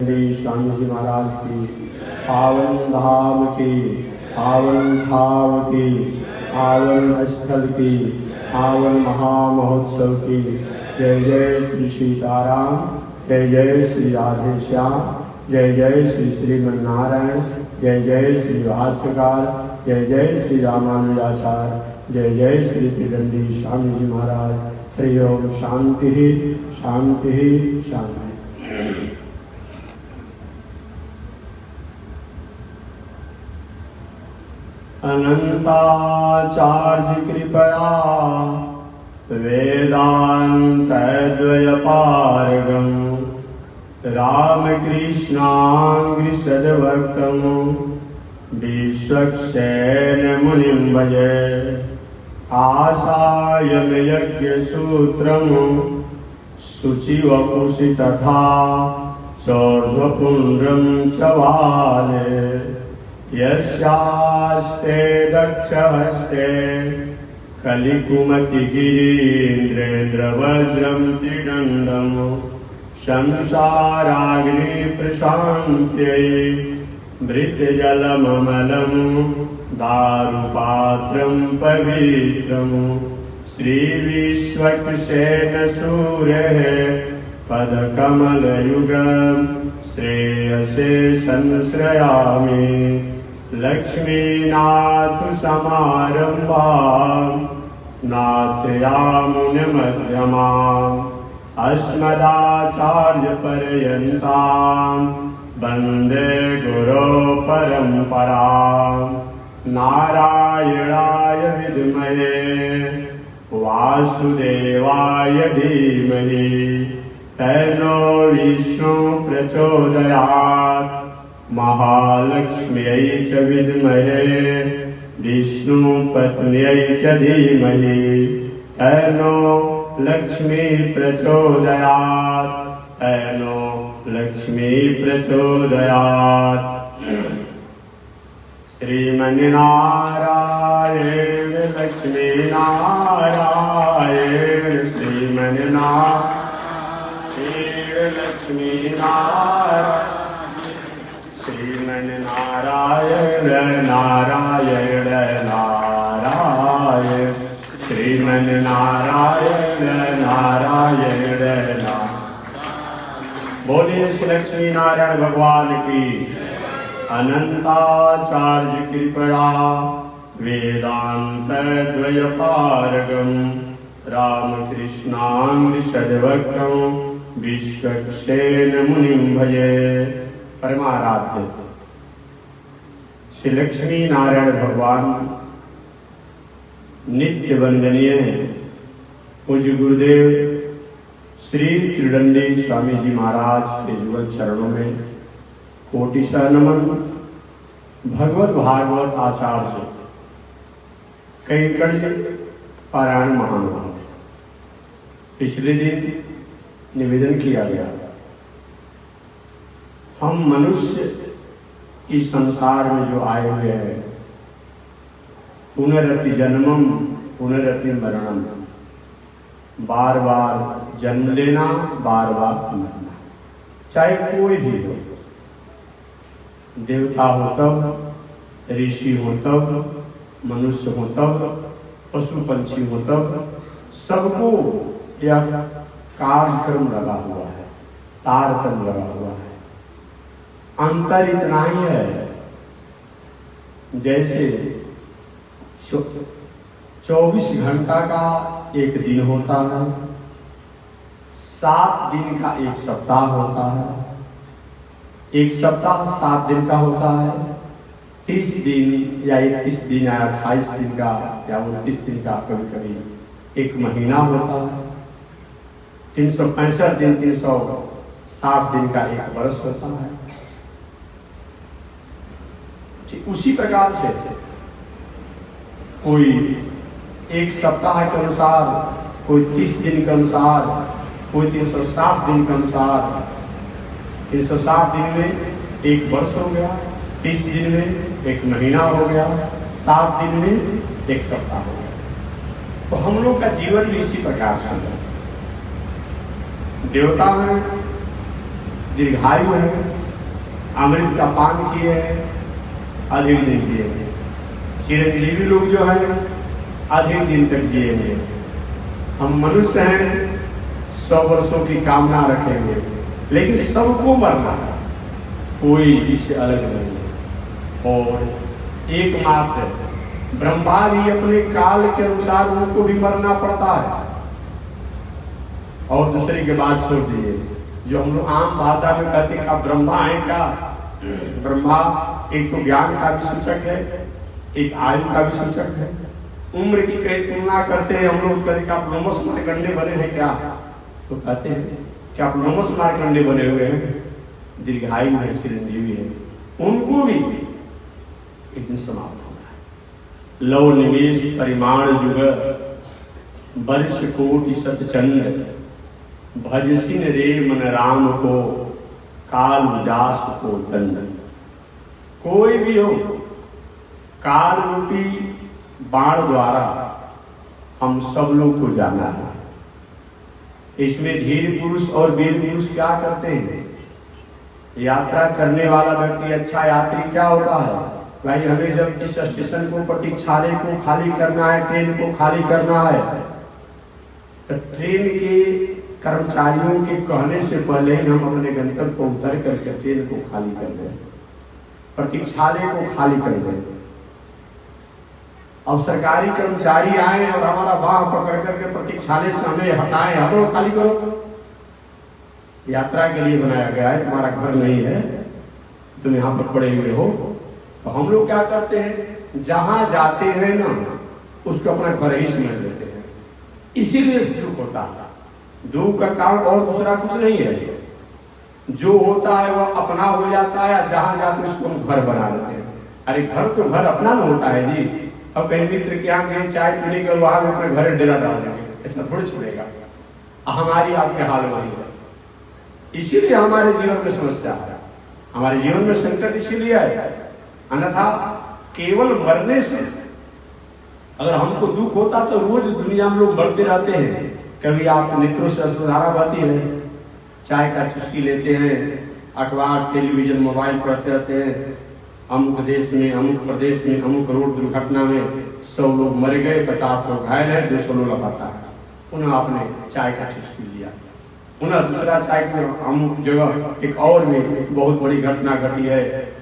स्वामी जी महाराज की पावन धाम की, पावन धाम की, पावन स्थल की, पावन महामहोत्सव की। जय जय श्री सीताराम, जय जय श्री राधे श्याम, जय जय श्री श्रीमन्नारायण, जय जय श्री भाष्यकार, जय जय श्री रामानुजाचार्य, जय जय श्री त्रिदंडी स्वामी जी महाराज। हरि ओम। शांति शांति शांति। अनंताचार्य कृपया वेदान्तद्वयपारगं रामकृष्णाङ्घ्रिसद्भक्तं विश्वक्सेनमुनिं भजे। आसायं यज्ञसूत्रं शुचिवपुषि तथा चौर्ध्वपुण्ड्रं च वाले। यस्यास्ते दक्षहस्ते कलिकुमतिगिरीन्द्रेन्द्रवज्रं त्रिदण्डं संसाराग्निप्रशान्त्यै मृतजलममलं दारुपात्रं पवित्रं। श्रीविश्वक्सेनसूरेः पदकमलयुगं श्रेयसे संश्रयामि। लक्ष्मीनाथसमारम्भां नाथयामुनमध्यमाम् अस्मदाचार्यपर्यन्तां वन्दे गुरुपरम्पराम्। नारायणाय विद्महे वासुदेवाय धीमहि तन्नो विष्णुः प्रचोदयात्। महालक्ष्म्यै च विद्महे विष्णुपत्न्यै च धीमहि तन्नो लक्ष्मीः प्रचोदयात्, तन्नो लक्ष्मीः प्रचोदयात्। श्रीमन्नारायण लक्ष्मीनारायण, श्रीमन्नारायण लक्ष्मीनारायण, श्रीमन्नारायण नारायण नारायण, श्रीमन्नारायण नारायण नारायण। बोलिए श्री लक्ष्मी नारायण भगवान की। अनंताचार्य कृपया वेदान्तद्वयपारगं रामकृष्णाङ्घ्रिसद्भक्तं विश्वक्सेनमुनिं भजे। परमाराध्य श्री लक्ष्मी नारायण भगवान नित्य वंदनीय पूज्य गुरुदेव श्री त्रिदंडी स्वामी जी महाराज के जुगल चरणों में कोटिशः नमन। भगवत भागवत आचार्य कैंकर्य पारायण महानुभाव। पिछले दिन निवेदन किया गया, हम मनुष्य इस संसार में जो आए हुए हैं, पुनरपि जन्मम पुनरपि मरणम, बार बार जन्म लेना, बार बार मरना। चाहे कोई भी हो, देवता हो तब, ऋषि हो तब, मनुष्य हो तब, पशु पंछी हो तब, सबको यह कार्यक्रम लगा हुआ है, तारतम्य लगा हुआ है। अंतर इतना ही है, जैसे 24 घंटा का एक दिन होता है, 7 दिन का एक सप्ताह होता है, एक सप्ताह 7 दिन का होता है, 30 दिन या 31 दिन या 28 दिन का या 29 दिन का कभी कभी एक महीना होता है, 365 दिन 360 दिन का एक वर्ष होता है। उसी प्रकार से कोई एक सप्ताह के अनुसार, कोई 30 दिन के अनुसार, कोई 360 दिन के अनुसार, 360 दिन में एक वर्ष हो गया, 30 दिन में एक महीना हो गया, 7 दिन में एक सप्ताह हो गया। तो हम लोग का जीवन भी इसी प्रकार से है। देवता में दीर्घायु है, अमृत का पान किए हैं, अधिक दिन जिएंगे। चिरंजीवी लोग जो हैं अधिक दिन तक जिएंगे। हम मनुष्य हैं, 100 वर्षों की कामना रखेंगे, लेकिन सबको मरना है, कोई इससे अलग नहीं है। और एकमात्र ब्रह्मा भी अपने काल के अनुसार उनको भी मरना पड़ता है। और दूसरे के बाद छोड़ दीजिए, जो हम लोग आम भाषा में कहते हैं, ब्रह्मा है क्या? ब्रह्मा एक तो ज्ञान का भी सूचक है, एक आयु का भी सूचक है। उम्र की कई तुलना करते हैं हम लोग, कहते आप नमस मारकंडे बने हैं क्या? तो कहते हैं कि आप नमस मारकंडे बने हुए हैं, दीर्घायु है, चिरंजीवी है, उनको भी एक दिन समाप्त होना है। लव निवेश परिमाण जुग वर्ष कोटि सतचंद, भजसिन रे मन राम को काल उजास को दंड। कोई भी हो, काल रूपी बाण द्वारा हम सब लोग को जाना है। इसमें धीर पुरुष और वीर पुरुष क्या करते हैं? यात्रा करने वाला व्यक्ति, अच्छा यात्री क्या होता है भाई, हमें जब इस स्टेशन को, प्रतीक्षालय को खाली करना है, ट्रेन को खाली करना है, तो ट्रेन के कर्मचारियों के कहने से पहले ही हम अपने गंतव्य को उतर करके ट्रेन को खाली कर दें, प्रतीक्षालय को खाली कर दें। अब सरकारी कर्मचारी आए और हमारा बाह पकड़ करके प्रतीक्षालय से हमें हटाए, हम लोग खाली करो। यात्रा के लिए बनाया गया है, हमारा घर नहीं है, तुम यहाँ पर पड़े हुए हो। तो हम लोग क्या करते हैं, जहां जाते हैं ना उसको अपना घर ही समझ लेते हैं, इसीलिए दुख होता है। दुख का कारण और दूसरा कुछ नहीं है, जो होता है वह अपना हो जाता है, जहां जाते उसको हम घर बना लेते हैं। अरे घर तो घर अपना न होता है जी। अब कहीं मित्र के यहाँ गए चाय पीने के, वहां में अपने घर डेरा डाल देंगे, ऐसा थोड़ी छोड़ेगा। हमारी आपके हाल वही है, इसीलिए हमारे जीवन में समस्या है, हमारे जीवन में संकट इसीलिए है। अन्यथा केवल मरने से अगर हमको दुख होता तो रोज दुनिया में लोग मरते रहते हैं। कभी आप नेत्रों से अश्रुधारा बहती है, चाय का चुस्की लेते हैं, अखबार टेलीविजन मोबाइल पढ़ते रहते हैं, अमुक देश में, अमुक प्रदेश में, अमुक रोड दुर्घटना में 100 लोग मर गए, 50 लोग घायल है, 200 लोग लापता है। उन्हें आपने चाय का चुस्की लिया, उन्हें दूसरा चाय के अमुक जगह एक और में बहुत बड़ी घटना घटी है,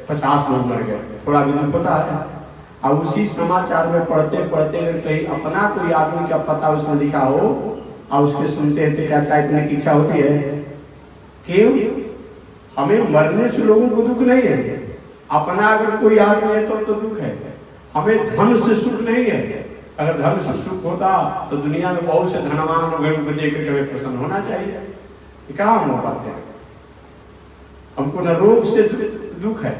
50 लोग मर गए, थोड़ा भी दुख होता है। अब उसी समाचार में पढ़ते पढ़ते कहीं अपना कोई आदमी का पता उसमें लिखा हो और उसके सुनते हैं तो क्या चाय पीने की इच्छा होती है? क्यों? हमें मरने से लोगों को दुख नहीं है, अपना अगर कोई आदमी है तो दुख है। हमें धन से सुख नहीं है, अगर धन से सुख होता तो दुनिया में बहुत से धनवान लोग हैं, उनको देख कर हमें प्रसन्न होना चाहिए। कहाँ हम हो पाते हैं? हमको न रोग से दुख है,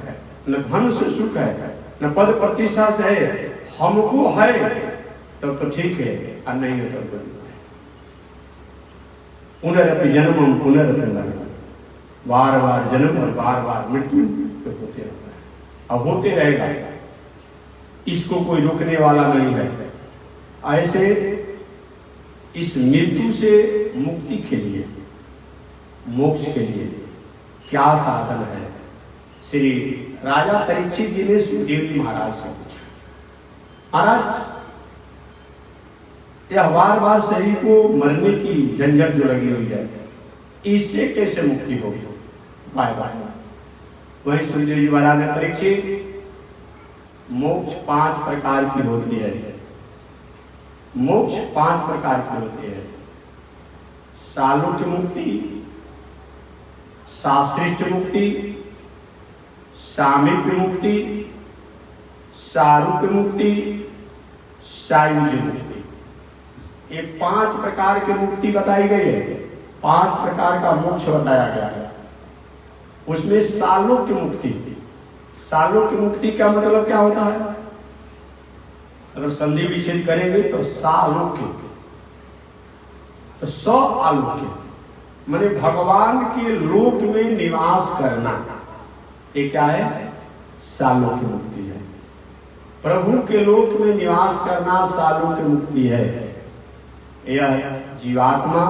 न धन से सुख है, न पद प्रतिष्ठा से है। हमको है तब तो ठीक है, और नहीं है तब तो पुनरपि जन्म पुनरपि मरणम, बार बार जन्म और बार बार मृत्यु तो होते रहता है, अब होते रहेगा, इसको कोई रोकने वाला नहीं है। ऐसे इस मृत्यु से मुक्ति के लिए, मोक्ष के लिए क्या साधन है? श्री राजा परीक्षित जी ने सुखदेव जी महाराज से पूछा, महाराज यह बार बार शरीर को मरने की झंझट जो लगी हुई है, इससे कैसे मुक्ति होगी? बाय बाय वही सुखदेव जी महाराज ने, परीक्षित मोक्ष 5 प्रकार की होती है। मोक्ष 5 प्रकार की होती है। सालों की मुक्ति, शास्त्रिष्ट मुक्ति, सामीप्य मुक्ति, सारूप्य मुक्ति, सायुज्य मुक्ति। ये 5 प्रकार की मुक्ति बताई गई है, 5 प्रकार का मोक्ष बताया गया है। उसमें सालों की मुक्ति, सालों की मुक्ति का मतलब क्या होता है? अगर संधि विच्छेद करेंगे तो सालों की, तो 100 आलोक्य माने भगवान के लोक में निवास करना, ये क्या है? सालों की मुक्ति है। प्रभु के लोक में निवास करना सालों की मुक्ति है। यह जीवात्मा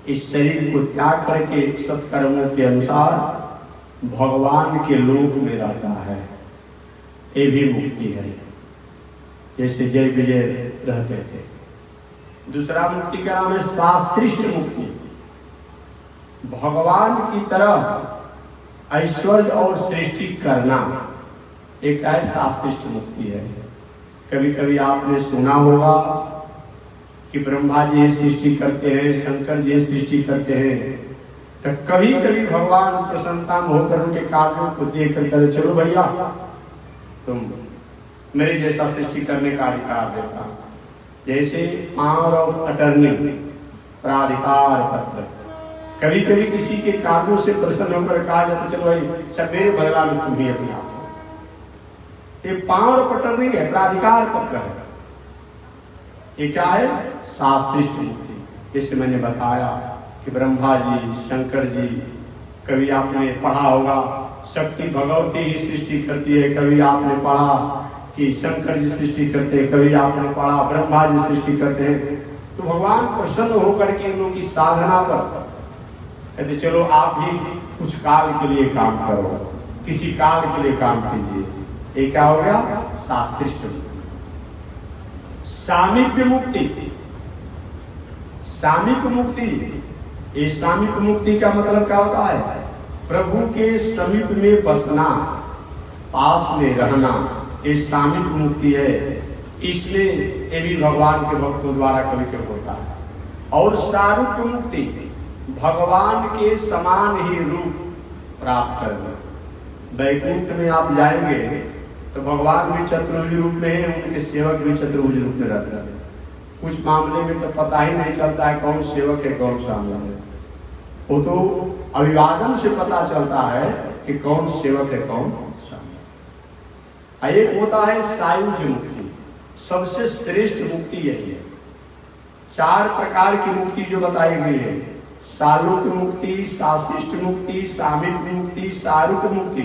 इस शरीर को त्याग करके सत्कर्मों के अनुसार भगवान के लोक में रहता है, ये भी मुक्ति है, जैसे जय विजय रहते थे। दूसरा मुक्ति का नाम है शास्त्रिष्ट मुक्ति। भगवान की तरह ऐश्वर्य और सृष्टि करना एक ऐसा शास्त्रिष्ट मुक्ति है। कभी कभी आपने सुना होगा कि ब्रह्मा जी सृष्टि करते हैं, शंकर जी सृष्टि करते हैं, तो कभी कभी भगवान प्रसन्नता में होकर उनके कार्यों को देख कर चलो भैया तुम मेरे जैसा सृष्टि करने का अधिकार देता। जैसे पावर ऑफ अटर्नी, प्राधिकार पत्र, कभी कभी किसी के कार्यों से प्रसन्न होकर कहा जाता चलो भाई सब मेरे बदला में तुम ही अपने आप। ये पावर ऑफ अटर्नी है, प्राधिकार पत्र है। ये क्या है? शास्त्रिष्ट मुक्ति। जैसे मैंने बताया कि ब्रह्मा जी, शंकर जी, कभी आपने पढ़ा होगा शक्ति भगवती ही सृष्टि करती है, कभी आपने पढ़ा कि शंकर जी सृष्टि करते हैं, कभी आपने पढ़ा ब्रह्मा जी सृष्टि करते हैं। तो भगवान प्रसन्न होकर के इन लोगों की साधना पर कहते चलो आप भी कुछ काल के लिए काम करो, किसी काल के लिए काम कीजिए। ये क्या हो गया? शास्त्रिष्ट मुक्ति। सामीप्य मुक्ति। सामीप्य मुक्ति, ये सामीप्य मुक्ति का मतलब क्या होता है? प्रभु के समीप में बसना, पास में रहना, ये सामीप्य मुक्ति है। इसलिए ये भी भगवान के भक्तों द्वारा कभी कभी होता है। और सारूप्य मुक्ति, भगवान के समान ही रूप प्राप्त करना। वैकुंठ में आप जाएंगे तो भगवान भी चतुर्भुज रूप में है, उनके सेवक भी चतुर्भुज रूप में रहते हैं। कुछ मामले में तो पता ही नहीं चलता है कौन सेवक है कौन शामिल है। वो तो अभिवादन से पता चलता है कि कौन सेवक है कौन शामिल है। एक होता है सायुज मुक्ति, सबसे श्रेष्ठ मुक्ति यही है। 4 प्रकार की मुक्ति जो बताई गई है, सालोक्य मुक्ति, शास्त्रिष्ट मुक्ति, सामीप्य मुक्ति, सारूप्य मुक्ति,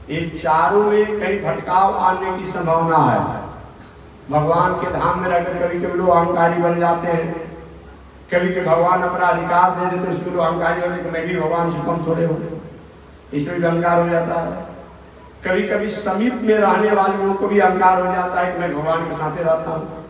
ये चारों में कहीं भटकाव आने की संभावना है। भगवान के धाम में रहकर कभी कभी लोग अहंकारी बन जाते हैं, कभी कभी भगवान अपना अधिकार दे देते उसको लोग अहंकारी होते कि मैं भी भगवान से कम थोड़े हो, इसमें भी अहंकार हो जाता है। कभी कभी समीप में रहने वाले लोगों को भी अहंकार हो जाता है कि मैं भगवान के साथ रहता हूँ,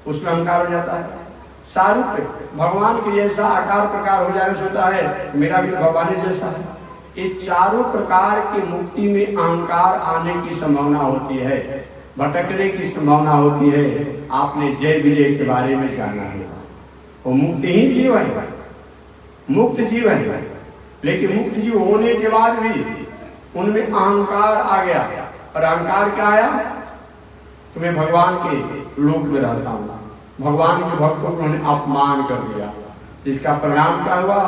उसमें अहंकार हो जाता है। सारूप्य, भगवान के जैसा आकार प्रकार हो जाए होता है मेरा भी भगवान जैसा है। ये चारों प्रकार की मुक्ति में अहंकार आने की संभावना होती है, भटकने की संभावना होती है। आपने जय विजय के बारे में जाना है, वो मुक्ति ही जीवन है, मुक्त जीवन है। लेकिन मुक्त जीव होने के बाद भी उनमें अहंकार आ गया, और अहंकार क्या आया कि मैं भगवान के लोक में रहता हूँ। भगवान के भक्तों को उन्होंने अपमान कर दिया, जिसका परिणाम क्या हुआ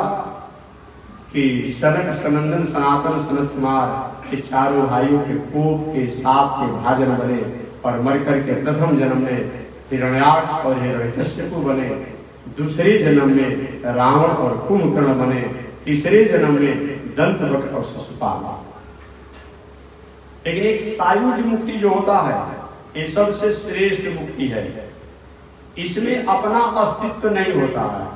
कि सनक सनंदन सनातन सनत कुमार के चारों भाइयों के कोप के साप के भाजन बने, और मरकर के प्रथम जन्म में हिरण्याक्ष और हिरण्यकश्यप बने, दूसरे जन्म में रावण और कुंभकर्ण बने, तीसरे जन्म में दंतवक्र और शिशुपाल। लेकिन एक सायुज मुक्ति जो होता है ये सबसे श्रेष्ठ मुक्ति है। इसमें अपना अस्तित्व नहीं होता है,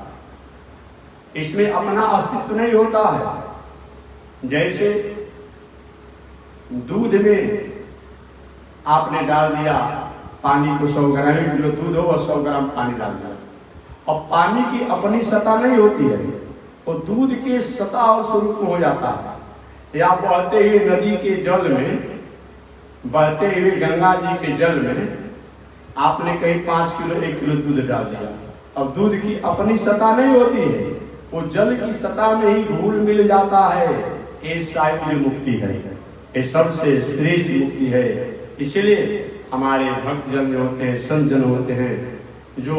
इसमें अपना अस्तित्व नहीं होता है। जैसे दूध में आपने डाल दिया पानी को 100 ग्राम, 1 किलो दूध हो और 100 ग्राम पानी डाल दिया, और पानी की अपनी सतह नहीं होती है, वो दूध के सतह और स्वरूप हो जाता है। या बहते हुए नदी के जल में, बहते हुए गंगा जी के जल में आपने कहीं 5 किलो 1 किलो दूध डाल दिया, अब दूध की अपनी सतह नहीं होती है, वो जल की सतह में ही घुल मिल जाता है। ये सायुज मुक्ति है, ये सबसे श्रेष्ठ मुक्ति है। इसलिए हमारे भक्त जन जो होते हैं, संत जन होते हैं, जो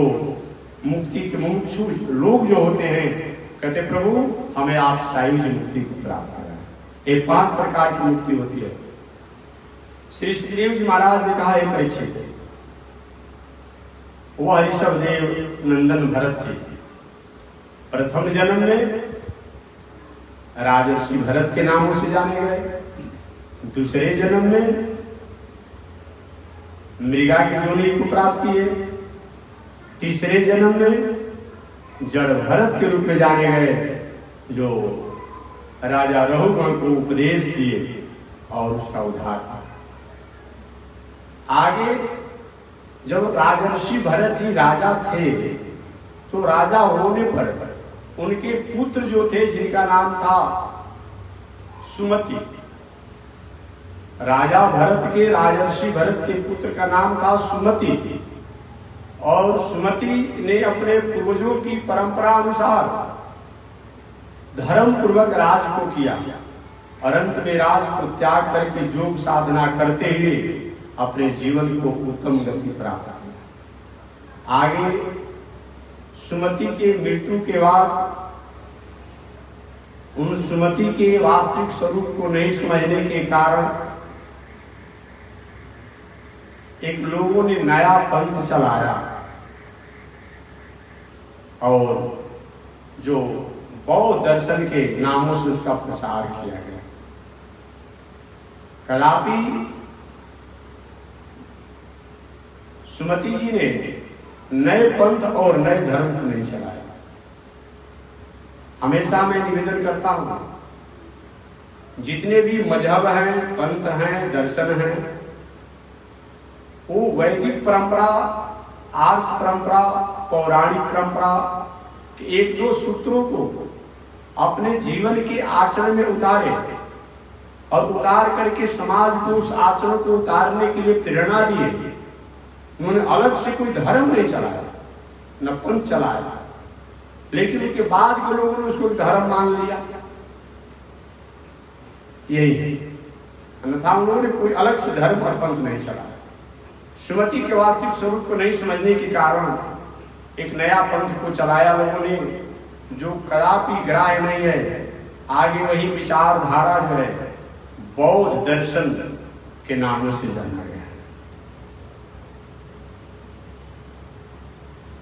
मुक्ति के मुमुक्षु लोग जो होते हैं, कहते प्रभु हमें आप सायुज मुक्ति को प्राप्त कराएं। ये 5 प्रकार की मुक्ति होती है। श्री सुखदेव जी महाराज ने कहा है परीक्षित, वह ऋषभ देव नंदन भरत जी प्रथम जन्म में राजर्षि भरत के नामों से जाने गए, दूसरे जन्म में मृगा की योनि को प्राप्त किए, तीसरे जन्म में जड़ भरत के रूप में जाने गए, जो राजा रघुगण को उपदेश दिए और उसका उद्धार किया। आगे जब राजर्षि भरत ही राजा थे, तो राजा होने पर उनके पुत्र जो थे, जिनका नाम था सुमति, राजा भरत के, राजर्षि भरत के पुत्र का नाम था सुमति, और सुमति ने अपने पूर्वजों की परंपरा अनुसार धर्म पूर्वक राज को किया और अंत में राज को त्याग करके योग साधना करते हुए अपने जीवन को उत्तम गति प्राप्त किया। आगे सुमति के मृत्यु के बाद उन सुमति के वास्तविक स्वरूप को नहीं समझने के कारण एक लोगों ने नया पंथ चलाया और जो बौद्ध दर्शन के नामों से उसका प्रचार किया गया। कदापि सुमति जी ने नए पंथ और नए धर्म को नहीं चलाया। हमेशा मैं निवेदन करता हूं, जितने भी मजहब हैं, पंथ हैं, दर्शन हैं, वो वैदिक परंपरा, आर्ष परंपरा, पौराणिक परंपरा के एक दो सूत्रों को अपने जीवन के आचरण में उतारे और उतार करके समाज को उस आचरण को उतारने के लिए प्रेरणा दिए। उन्होंने अलग से कोई धर्म नहीं चलाया, न पंथ चलाया, लेकिन उसके बाद के लोगों ने उसको धर्म मान लिया। यही है, अन्यथा उन्होंने कोई अलग से धर्म और पंथ नहीं चलाया। सुमति के वास्तविक स्वरूप को नहीं समझने के कारण एक नया पंथ को चलाया लोगों ने, जो कदापि ग्राह्य नहीं है। आगे वही विचारधारा जो है बौद्ध दर्शन के नामों से जाना गया है।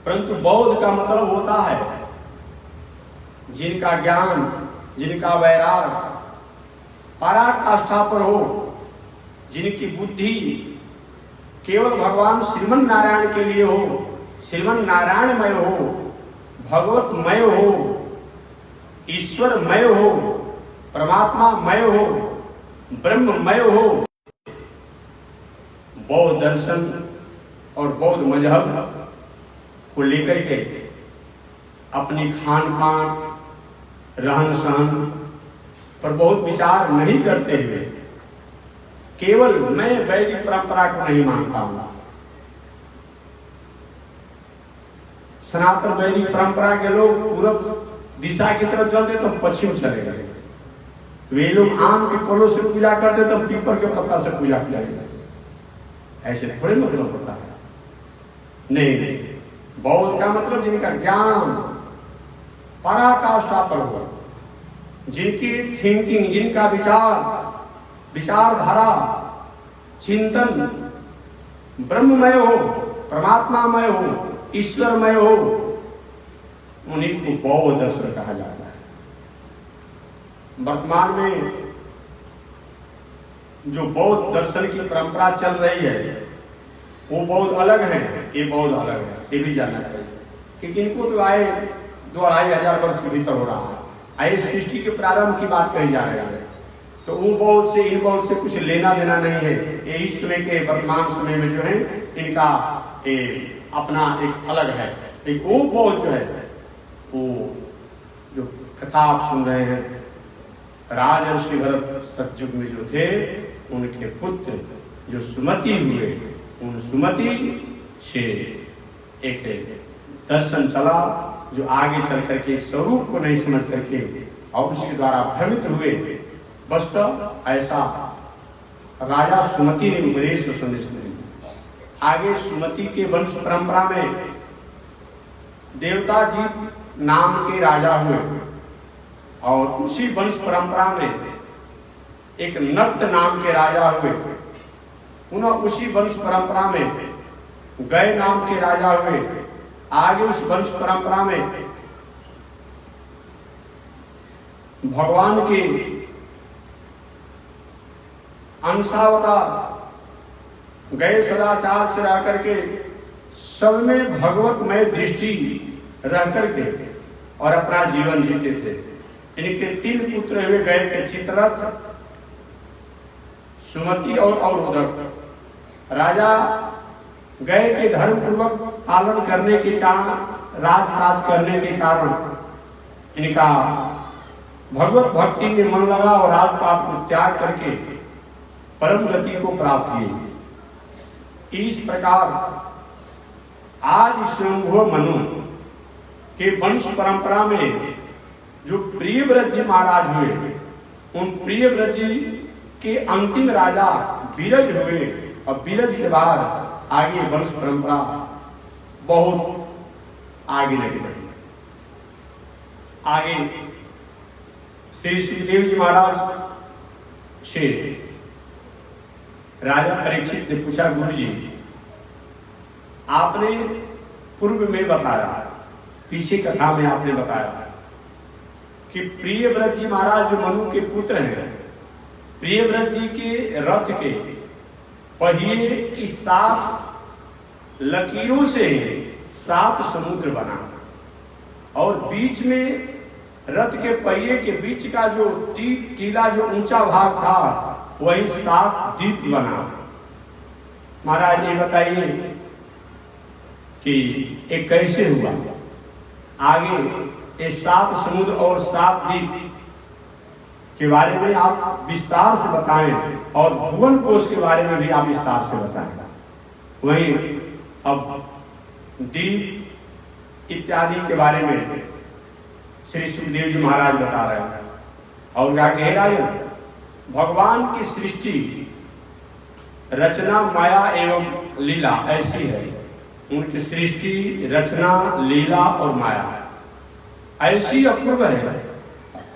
परंतु बौद्ध का मतलब होता है जिनका ज्ञान, जिनका वैराग पराकाष्ठा पर हो, जिनकी बुद्धि केवल भगवान श्रीमन नारायण के लिए हो, श्रीमन नारायणमय हो, भगवतमय हो, ईश्वरमय हो, परमात्मामय हो, ब्रह्ममय हो। बौद्ध दर्शन और बौद्ध मजहब को लेकर के अपनी खान पान, रहन सहन पर बहुत विचार नहीं करते हुए केवल मैं वैदिक परंपरा को नहीं मानता हूं, सनातन वैदिक परंपरा के लोग पूर्व दिशा की तरफ चलते तो पश्चिम चले गए, वे लोग आम के फलों से पूजा करते तो पीपल के पत्ता से पूजा किया गया। ऐसे थोड़े मतलब होता है। नहीं, बौद्ध का मतलब जिनका ज्ञान पराकाष्ठा पर हो, जिनकी थिंकिंग, जिनका विचारधारा, चिंतन ब्रह्ममय हो, परमात्मामय हो, ईश्वरमय हो, उन्हीं को बौद्ध दर्शन कहा जाता है। वर्तमान में जो बौद्ध दर्शन की परंपरा चल रही है वो बौद्ध अलग है, ये बौद्ध अलग है, ये भी जानना चाहिए। क्योंकि इनको तो आए 2-2,500 वर्ष के भीतर हो रहा है। आए सृष्टि के प्रारंभ की बात कही जा रही है, तो वो बौद्ध से इन बौद्ध से कुछ लेना देना नहीं है। ये इस समय के वर्तमान समय में जो है इनका अपना एक अलग है। एक वो बौद्ध जो है, वो जो कथा आप सुन रहे हैं, राजर्षि भरत सतयुग में जो थे, उनके पुत्र जो सुमति हुए, उन सुमति से एक दर्शन चला जो आगे चल करके स्वरूप को नहीं समझ करके और उसके द्वारा भ्रमित हुए। बस ऐसा राजा सुमति ने उपदेश और संदेश दिया। आगे सुमति के वंश परंपरा में देवता जी नाम के राजा हुए और उसी वंश परंपरा में एक नक्त नाम के राजा हुए। पुनः उसी वंश परंपरा में गय नाम के राजा हुए। आगे उस वंश परंपरा में भगवान के अंशावतार गए सदाचार से आकर के सब में भगवतमय दृष्टि रह करके और अपना जीवन जीते थे। इनके 3 पुत्र हुए गए के चित्ररथ, सुमति और अवरोधक। राजा गए के धर्म पूर्वक पालन करने के कारण, राजकाज करने के कारण इनका भगवत भक्ति में मन लगा और राजपाट को त्याग करके परम गति को प्राप्त किए। इस प्रकार आज स्वयंभुव मनु के वंश परंपरा में जो प्रियव्रत जी महाराज हुए, उन प्रियव्रत जी के अंतिम राजा विरज हुए और विरज के बाद आगे वंश परंपरा बहुत आगे नहीं बढ़ी। आगे श्री सुखदेव जी महाराज से राजा परीक्षित ने पूछा, गुरु जी आपने पूर्व में बताया, पीछे कथा में आपने बताया कि प्रियव्रत जी महाराज जो मनु के पुत्र हैं, प्रियव्रत जी के रथ के पहिए की 7 लकीरों से 7 समुद्र बना और बीच में रथ के पहिए के बीच का जो टीला जो ऊंचा भाग था वही 7 द्वीप बना। महाराज ये बताइए कि ये कैसे हुआ? आगे ये 7 समुद्र और 7 द्वीप के बारे में आप विस्तार से बताएं और भुवन कोश के बारे में भी आप विस्तार से बताएं। वहीं अब द्वीप इत्यादि के बारे में श्री सुखदेव जी महाराज बता रहे हैं। और क्या कह रहा है? भगवान की सृष्टि रचना माया एवं लीला ऐसी है। उनकी सृष्टि रचना लीला और माया ऐसी अपूर्व है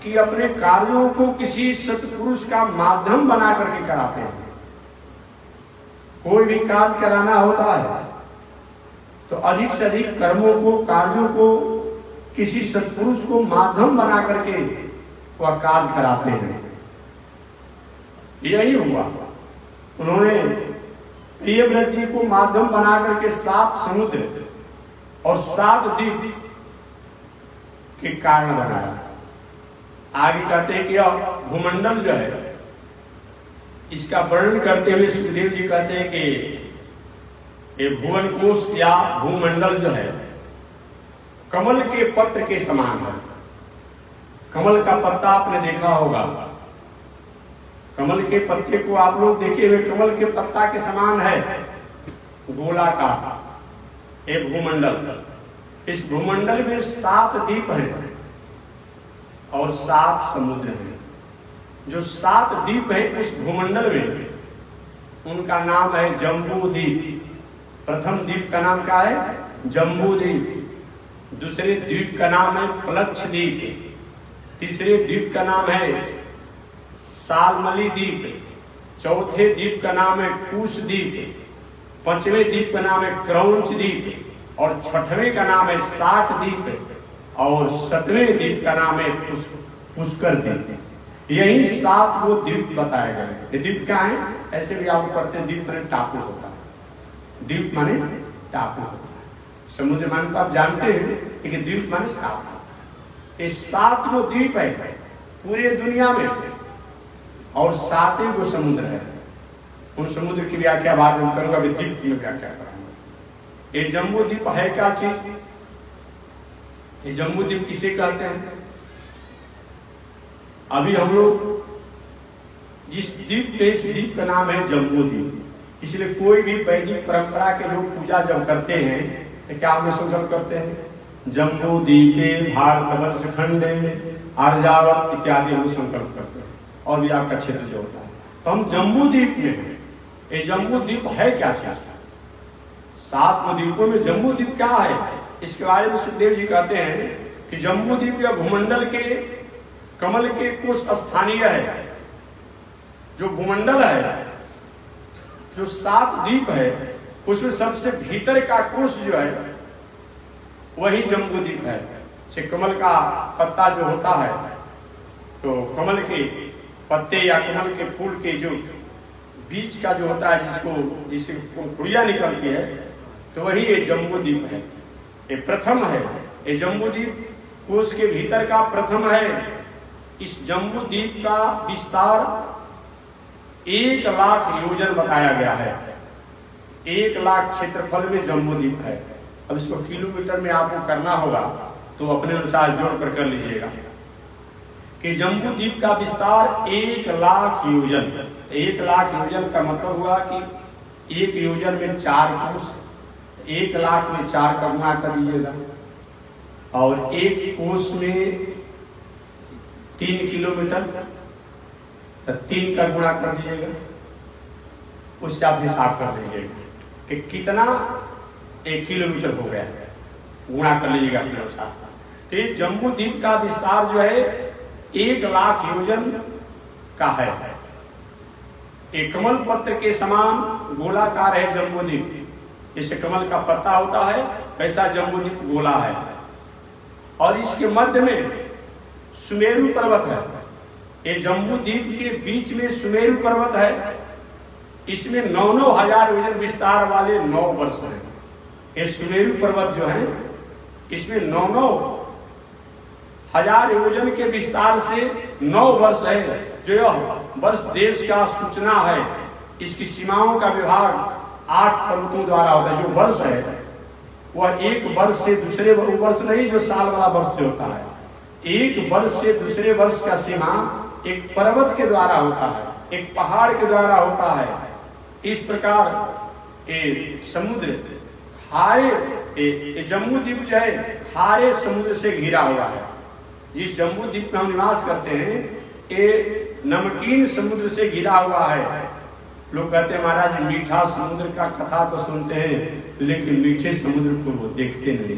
कि अपने कार्यों को किसी सत्पुरुष का माध्यम बना करके कराते हैं। कोई भी कार्य कराना होता है तो अधिक से अधिक कर्मों को, कार्यों को किसी सत्पुरुष को माध्यम बना करके वह कार्य कराते हैं। यही हुआ, उन्होंने प्रियव्रत जी को माध्यम बना करके 7 समुद्र और 7 द्वीप के कारण बनाया। आगे कहते हैं कि भूमंडल जो है, इसका वर्णन करते हुए सुखदेव जी कहते हैं कि ये भुवन कोश या भूमंडल जो है कमल के पत्र के समान है। कमल का पत्ता आपने देखा होगा, कमल के पत्ते को आप लोग देखे हुए, कमल के पत्ता के समान है, गोलाकार एक भूमंडल। इस भूमंडल में 7 द्वीप हैं और 7 समुद्र हैं। जो 7 द्वीप है इस भूमंडल में, उनका नाम है जम्बू द्वीप। प्रथम द्वीप का नाम क्या है? जम्बू द्वीप। दूसरे द्वीप का नाम है प्लक्ष द्वीप। तीसरे द्वीप का नाम है सालमली द्वीप। चौथे द्वीप का नाम है कुश द्वीप। 5वें द्वीप का नाम है क्रौंच द्वीप और 6वें का नाम है शाक द्वीप और 7वें द्वीप का नाम है पुष्कर द्वीप। यही 7 वो द्वीप बताए गए। ये द्वीप क्या है? ऐसे भी आप पढ़ते हैं, द्वीप माने टापू होता है। द्वीप माने टापू होता है। समुद्र माने तो आप जानते हैं, लेकिन द्वीप माने टापू। ये 7 वो द्वीप है पूरे दुनिया में और 7 वो समुद्र है। उन समुद्र की व्याख्या बाद में करूंगा, द्वीप की व्याख्या करूंगा। ये जम्बू द्वीप है क्या चीज? ये जम्बू द्वीप किसे कहते हैं? अभी हम लोग जिस द्वीप पे, इस द्वीप का नाम है जम्बू द्वीप। इसलिए कोई भी वैदिक परंपरा के लोग पूजा जब करते हैं तो क्या हम संकल्प करते हैं? जम्बू द्वीपे भारतवर्ष खंडे आर्यावर्त इत्यादि हम संकल्प करते हैं। और भी आपका क्षेत्र जो होता है, तो हम जम्बू द्वीप में हैं। ये जम्बू द्वीप है क्या? 7 द्वीपों में जम्बू द्वीप क्या है? इसके बारे में सुखदेव जी कहते हैं कि जम्बू द्वीप या भूमंडल के कमल के कोश स्थानीय है। जो भूमंडल है, जो 7 द्वीप है, उसमें सबसे भीतर का कोश जो है वही जम्बू द्वीप है। से कमल का पत्ता जो होता है, तो कमल के पत्ते या कमल के फूल के जो बीच का जो होता है, जिससे फुड़िया निकलती है, तो वही ये जम्बू द्वीप है। ये प्रथम है ये जम्बूद्वीप कोश के भीतर का प्रथम है। इस जम्बूद्वीप का विस्तार 1 लाख योजन बताया गया है। 1 लाख क्षेत्रफल में जम्बूद्वीप है। अब इसको किलोमीटर में आपको करना होगा तो अपने अनुसार जोड़ कर लीजिएगा कि जम्बूद्वीप का विस्तार 1 लाख योजन। 1 लाख योजन का मतलब हुआ कि 1 योजन में 4 कोस, 1 लाख में 4 का गुणा कर दीजिएगा और 1 कोस में 3 किलोमीटर, तो 3 का गुणा कर दीजिएगा। उससे आप हिसाब कर लीजिएगा कि कितना 1 किलोमीटर हो गया, गुणा कर लीजिएगा अपने अनुसार। तो ये जम्बूद्वीप का विस्तार जो है 1 लाख योजन का है। एक कमल पत्र के समान गोलाकार है जम्बूद्वीप। जैसे कमल का पत्ता होता है वैसा जम्बूद्वीप गोला है और इसके मध्य में सुमेरु पर्वत है। ये जम्बूद्वीप के बीच में सुमेरु पर्वत है। इसमें 9-9 हजार योजन विस्तार वाले 9 वर्ष हैं। ये सुमेरु पर्वत जो है इसमें 9-9 हजार योजन के विस्तार से 9 वर्ष है। जो यह वर्ष देश का सूचना है। इसकी सीमाओं का विभाग 8 पर्वतों द्वारा होता है। जो वर्ष है वह एक वर्ष से दूसरे वर्ष नहीं, जो साल वाला वर्ष जो होता है, एक वर्ष से दूसरे वर्ष का सीमा एक पर्वत के द्वारा होता है, एक पहाड़ के द्वारा होता है। इस प्रकार समुद्र खारे, जम्बूद्वीप जो है खारे समुद्र से घिरा हुआ है। जिस जम्बूद्वीप में हम निवास करते हैं ये नमकीन समुद्र से घिरा हुआ है। लोग कहते हैं महाराज मीठा समुद्र का कथा तो सुनते हैं लेकिन मीठे समुद्र को वो देखते नहीं।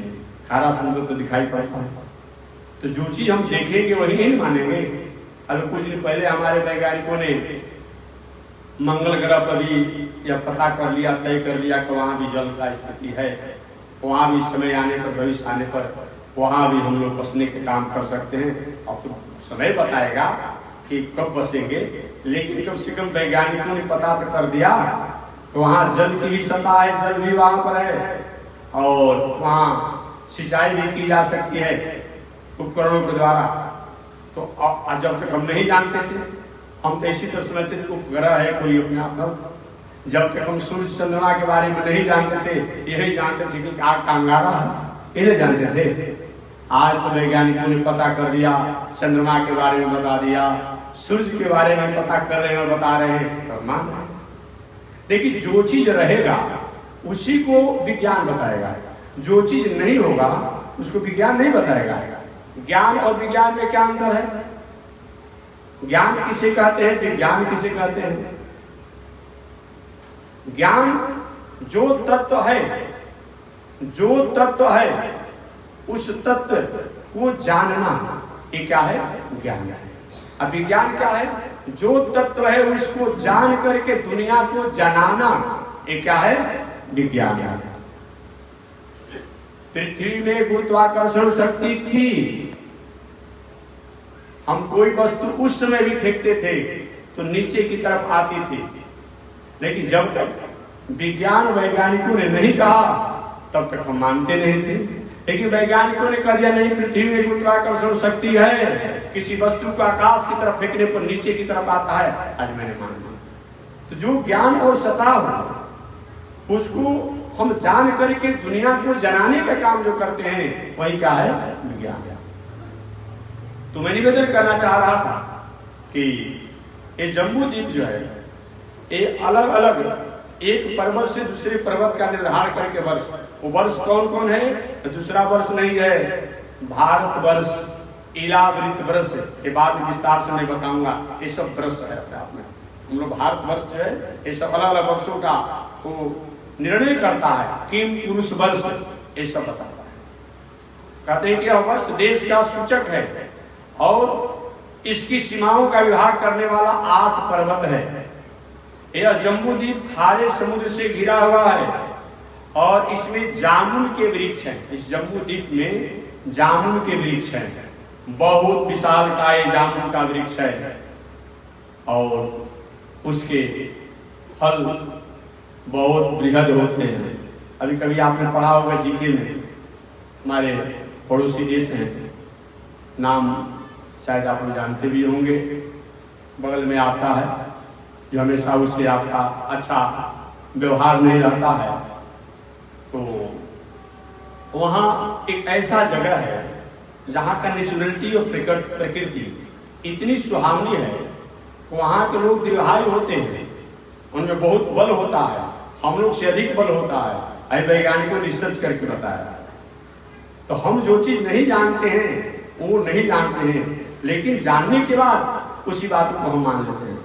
खारा समुद्र तो दिखाई पड़ता है। तो जो चीज हम देखेंगे वही नहीं मानेंगे। अभी कुछ दिन पहले हमारे वैज्ञानिकों ने मंगल ग्रह पर भी यह पता कर लिया, तय कर लिया कि वहां भी जल का स्थिति है। वहां भी समय आने पर, भविष्य आने पर वहां भी हम लोग बसने के काम कर सकते हैं। अब तो समय बताएगा कि कब बसेंगे, लेकिन कम से कम वैज्ञानिकों ने पता तो कर दिया तो वहां जल की भी सत्ता है, जल भी वहां पर है और वहां सिंचाई भी की जा सकती है उपकरणों के द्वारा। तो जब तक हम नहीं जानते थे, हम तो इसी तरह समझते थे उपग्रह है कोई अपने आप का। जब तक हम सूर्य चंद्रमा के बारे में नहीं जानते थे, यही जानते थे कि आग का अंगारा है, इन्हें जानते थे। आज तो वैज्ञानिकों ने पता कर दिया, चंद्रमा के बारे में बता दिया, सूर्य के बारे में पता कर रहे हैं और बता रहे हैं, तो मान रहे हैं। देखिए जो चीज रहेगा उसी को विज्ञान बताएगा, जो चीज नहीं होगा उसको विज्ञान नहीं बताएगा। ज्ञान और विज्ञान में क्या अंतर है? ज्ञान किसे कहते हैं, विज्ञान किसे कहते हैं? ज्ञान जो तत्व है, जो तत्व है उस तत्व को जानना, ये क्या है? ज्ञान है। अब विज्ञान क्या है? जो तत्व है उसको जान करके दुनिया को जनाना, ये क्या है? विज्ञान है। पृथ्वी में गुरुत्वाकर्षण शक्ति थी, हम कोई वस्तु उस समय भी फेंकते थे तो नीचे की तरफ आती थी, लेकिन जब तक विज्ञान वैज्ञानिकों ने नहीं कहा तब तक हम मानते नहीं थे। लेकिन वैज्ञानिकों ने कह दिया नहीं, पृथ्वी में गुरुत्वाकर्षण शक्ति है, किसी वस्तु को आकाश की तरफ फेंकने पर नीचे की तरफ आता है, आज मैंने मान लिया। तो जो ज्ञान और सत्ता हो उसको हम जान करके दुनिया को जनाने का काम जो करते हैं वही क्या है? विज्ञान। तो मैं निवेदन करना चाह रहा था कि ये जम्बूद्वीप जो है ये अलग अलग एक पर्वत से दूसरे पर्वत का निर्धारण करके वर्ष, वो वर्ष कौन कौन है? तो दूसरा वर्ष नहीं है, भारत वर्ष, इलावृत वर्ष, ये बाद में विस्तार से मैं बताऊंगा। ये सब वर्ष है अपने आप में। हम लोग भारत वर्ष जो है ये सब अलग अलग वर्षों का वो निर्णय करता है। किम पुरुष वर्ष ये सब बताता है। कहते हैं कि यह वर्ष देश का सूचक है और इसकी सीमाओं का विभाग करने वाला 8 पर्वत है। यह जम्बूद्वीप खारे समुद्र से घिरा हुआ है और इसमें जामुन के वृक्ष हैं। इस जम्बूद्वीप में जामुन के वृक्ष हैं, बहुत विशालकाय जामुन का वृक्ष है और उसके फल बहुत बृहद होते हैं। अभी कभी आपने पढ़ा होगा जीके में, हमारे पड़ोसी देश हैं, नाम शायद आप लोग जानते भी होंगे, बगल में आता है, जो हमेशा उससे आपका अच्छा व्यवहार नहीं रहता है। तो वहाँ एक ऐसा जगह है जहाँ का नेचुरलिटी और प्रकृति इतनी सुहावनी है, वहाँ के लोग दीर्घायु होते हैं, उनमें बहुत बल होता है, हम लोग से अधिक बल होता है, ऐसे वैज्ञानिकों ने रिसर्च करके बताया। तो हम जो चीज नहीं जानते हैं वो नहीं जानते हैं, लेकिन जानने के बाद उसी बात को हम मान लेते हैं।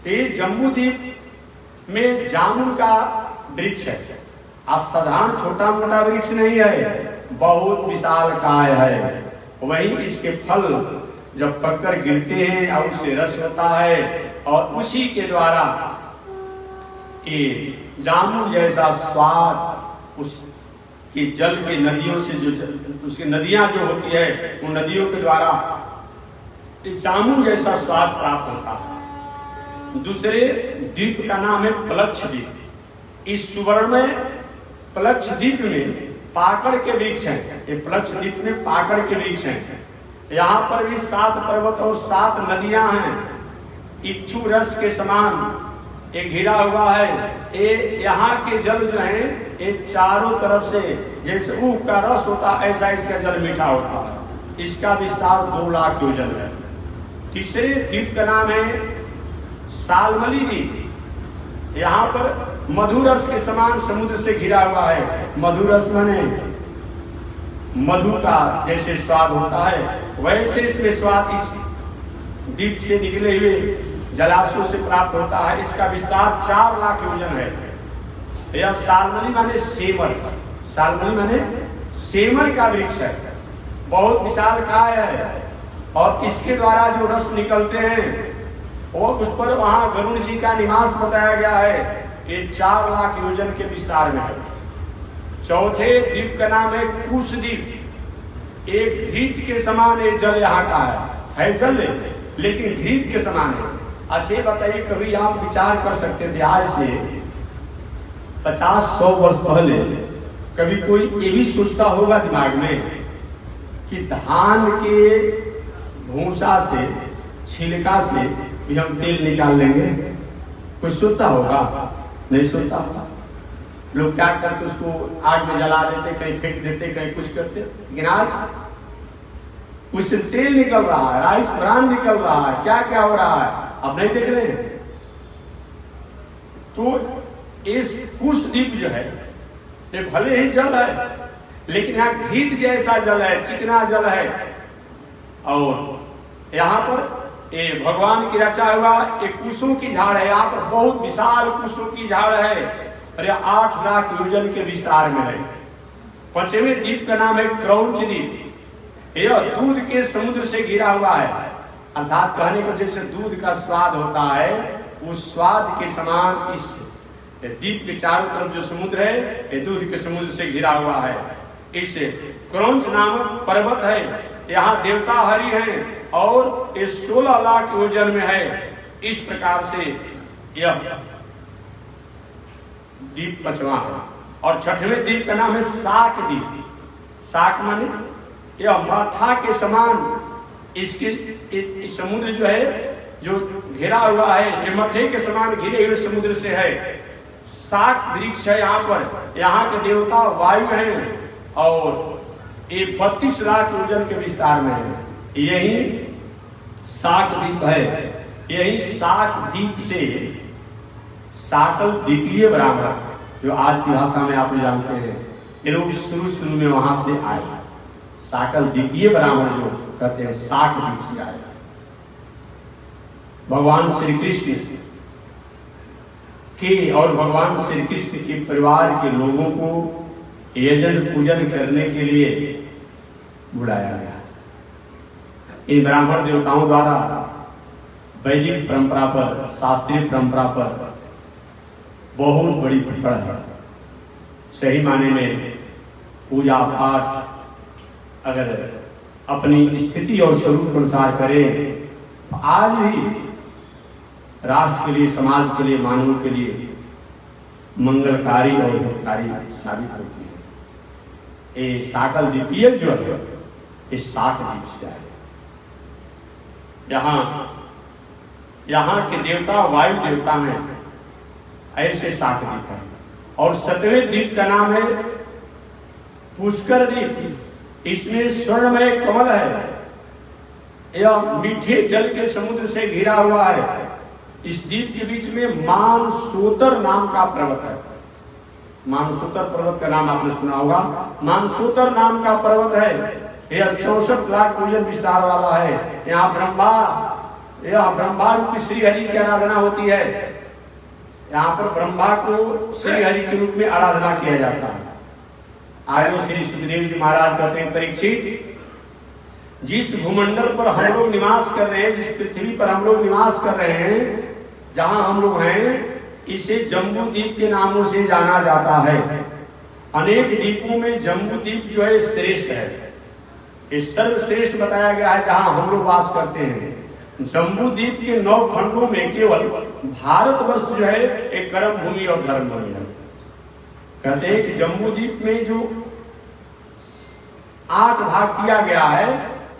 ये जम्बू द्वीप में जामुन का वृक्ष है, आज साधारण छोटा मोटा वृक्ष नहीं है, बहुत विशाल काय है। वही इसके फल जब पककर गिरते हैं और उससे रस होता है, और उसी के द्वारा ये जामुन जैसा स्वाद उसके जल के नदियों से जो उसकी नदियां जो होती है, उन नदियों के द्वारा ये जामुन जैसा स्वाद प्राप्त होता है। दूसरे द्वीप का नाम है प्लक्ष द्वीप। इस सुवर्ण में प्लक्ष द्वीप में पाकड़ के वृक्ष हैं, ये प्लक्ष द्वीप में पाकड़ के वृक्ष हैं। यहाँ पर भी 7 पर्वत और 7 नदियां हैं, इच्छु रस के समान ये घिरा हुआ है। ये यहाँ के जल जो है ये चारों तरफ से जैसे ऊख का रस होता है ऐसा इसका जल मीठा होता है। इसका विस्तार 2 लाख योजन है। तीसरे द्वीप का नाम है सालमली द्वीप। यहाँ पर मधुरस के समान समुद्र से घिरा हुआ है। मधुरस माने मधु का जैसे स्वाद होता है, वैसे इसमें स्वाद इस द्वीप से निकले हुए जलाशयों से प्राप्त होता है। इसका विस्तार 4 लाख योजन है। यह सालमली माने सेमर, सालमली माने सेमर का वृक्ष है, बहुत विशाल काय है, और इसके द्वारा जो रस निकलते हैं वो उस पर वहां गरुड़ जी का निवास बताया गया है। ये 4 लाख योजन के विस्तार में है। चौथे द्वीप का नाम है कुश द्वीप। एक घृत के समान ये जल यहाँ का है जल लेकिन घृत के समान है। अच्छा बताइए, कभी आप विचार कर सकते थे आज से 50-100 वर्ष पहले कभी कोई ये भी सोचता होगा दिमाग में कि धान के भूसा से छिलका से भी हम तेल निकाल लेंगे? कोई सोचता होगा? नहीं सोचता होगा। लोग क्या करते, उसको आग में जला देते, कहीं फेंक देते, कहीं कुछ करते, लेकिन आज उससे तेल निकल रहा है, राइस ब्रान निकल रहा है, क्या क्या हो रहा है अब नहीं देख रहे हैं। तो इस कुश द्वीप जो है ये भले ही जल है, लेकिन यहाँ घृत जैसा जल है, चिकना जल है, और यहाँ पर ये भगवान की रचा हुआ एक कुशों की झाड़ है। यहाँ पर बहुत विशाल कुशों की झाड़ है और यह 8 लाख योजन के विस्तार में है। 5वें द्वीप का नाम है क्रौंच द्वीप। यह दूध के समुद्र से घिरा हुआ है, अर्थात कहने को जैसे दूध का स्वाद होता है उस स्वाद के समान इस द्वीप के चारों तरफ जो समुद्र है ये दूध के समुद्र से घिरा हुआ है। इस क्रौंच नामक पर्वत है, यहाँ देवता हरि हैं और ये 16 लाख योजन में है। इस प्रकार से यह द्वीप 5वां है। और 6वें द्वीप का नाम है साक द्वीप। साक माने यह माथा के समान इसके समुद्र जो है जो घिरा हुआ है, ये मठे के समान घिरे हुए समुद्र से है। साक वृक्ष है यहाँ पर, यहाँ के देवता वायु हैं और ये 32 लाख योजन के विस्तार में है। यही साक द्वीप है। यही साक द्वीप से साकल द्वीपीय ब्राह्मण जो आज की भाषा में आप जानते हैं, ये लोग शुरू में वहां से आए। साकल द्वीपीय ब्राह्मण जो कहते हैं साक द्वीप से आए। भगवान श्री कृष्ण के और भगवान श्री कृष्ण के परिवार के लोगों को यजन पूजन करने के लिए बुलाया गया। इन ब्राह्मण देवताओं द्वारा वैदिक परंपरा पर, शास्त्रीय परंपरा पर बहुत बड़ी पकड़ है। सही माने में पूजा पाठ अगर अपनी स्थिति और स्वरूप अनुसार करें तो आज भी राष्ट्र के लिए, समाज के लिए, मानवों के लिए मंगलकारी और हितकारी साबित होती है। ये साकल द्वीपीय जो है ये 7 दीप से आए। यहाँ के देवता वायु देवता हैं, ऐसे 7 दीप हैं। और 7वें दीप का नाम है पुष्कर दीप। इसमें स्वर्णमय कमल है, यह मीठे जल के समुद्र से घिरा हुआ है। इस द्वीप के बीच में मानसोतर नाम का पर्वत है। मानसोतर पर्वत का नाम आपने सुना होगा। मानसोतर नाम का पर्वत है, यह 64 लाख योजन विस्तार वाला है। यहाँ ब्रह्मा रूपी श्री हरि की आराधना होती है। यहाँ पर ब्रह्मा को श्री हरि के रूप में आराधना किया जाता है। आगे श्री सुखदेव जी महाराज कहते हैं, परीक्षित, जिस भूमंडल पर हम लोग निवास कर रहे हैं, जिस पृथ्वी पर हम लोग निवास कर रहे हैं, जहां हम लोग हैं, इसे जम्बू द्वीप के नामों से जाना जाता है। अनेक द्वीपों में जम्बू द्वीप जो है श्रेष्ठ है, ये सर्वश्रेष्ठ बताया गया है जहां हम लोग वास करते हैं। जम्बू द्वीप के 9 खंडों में केवल भारतवर्ष जो है एक कर्म भूमि और धर्म भूमि है। कहते हैं कि जम्बू द्वीप में जो 8 भाग किया गया है,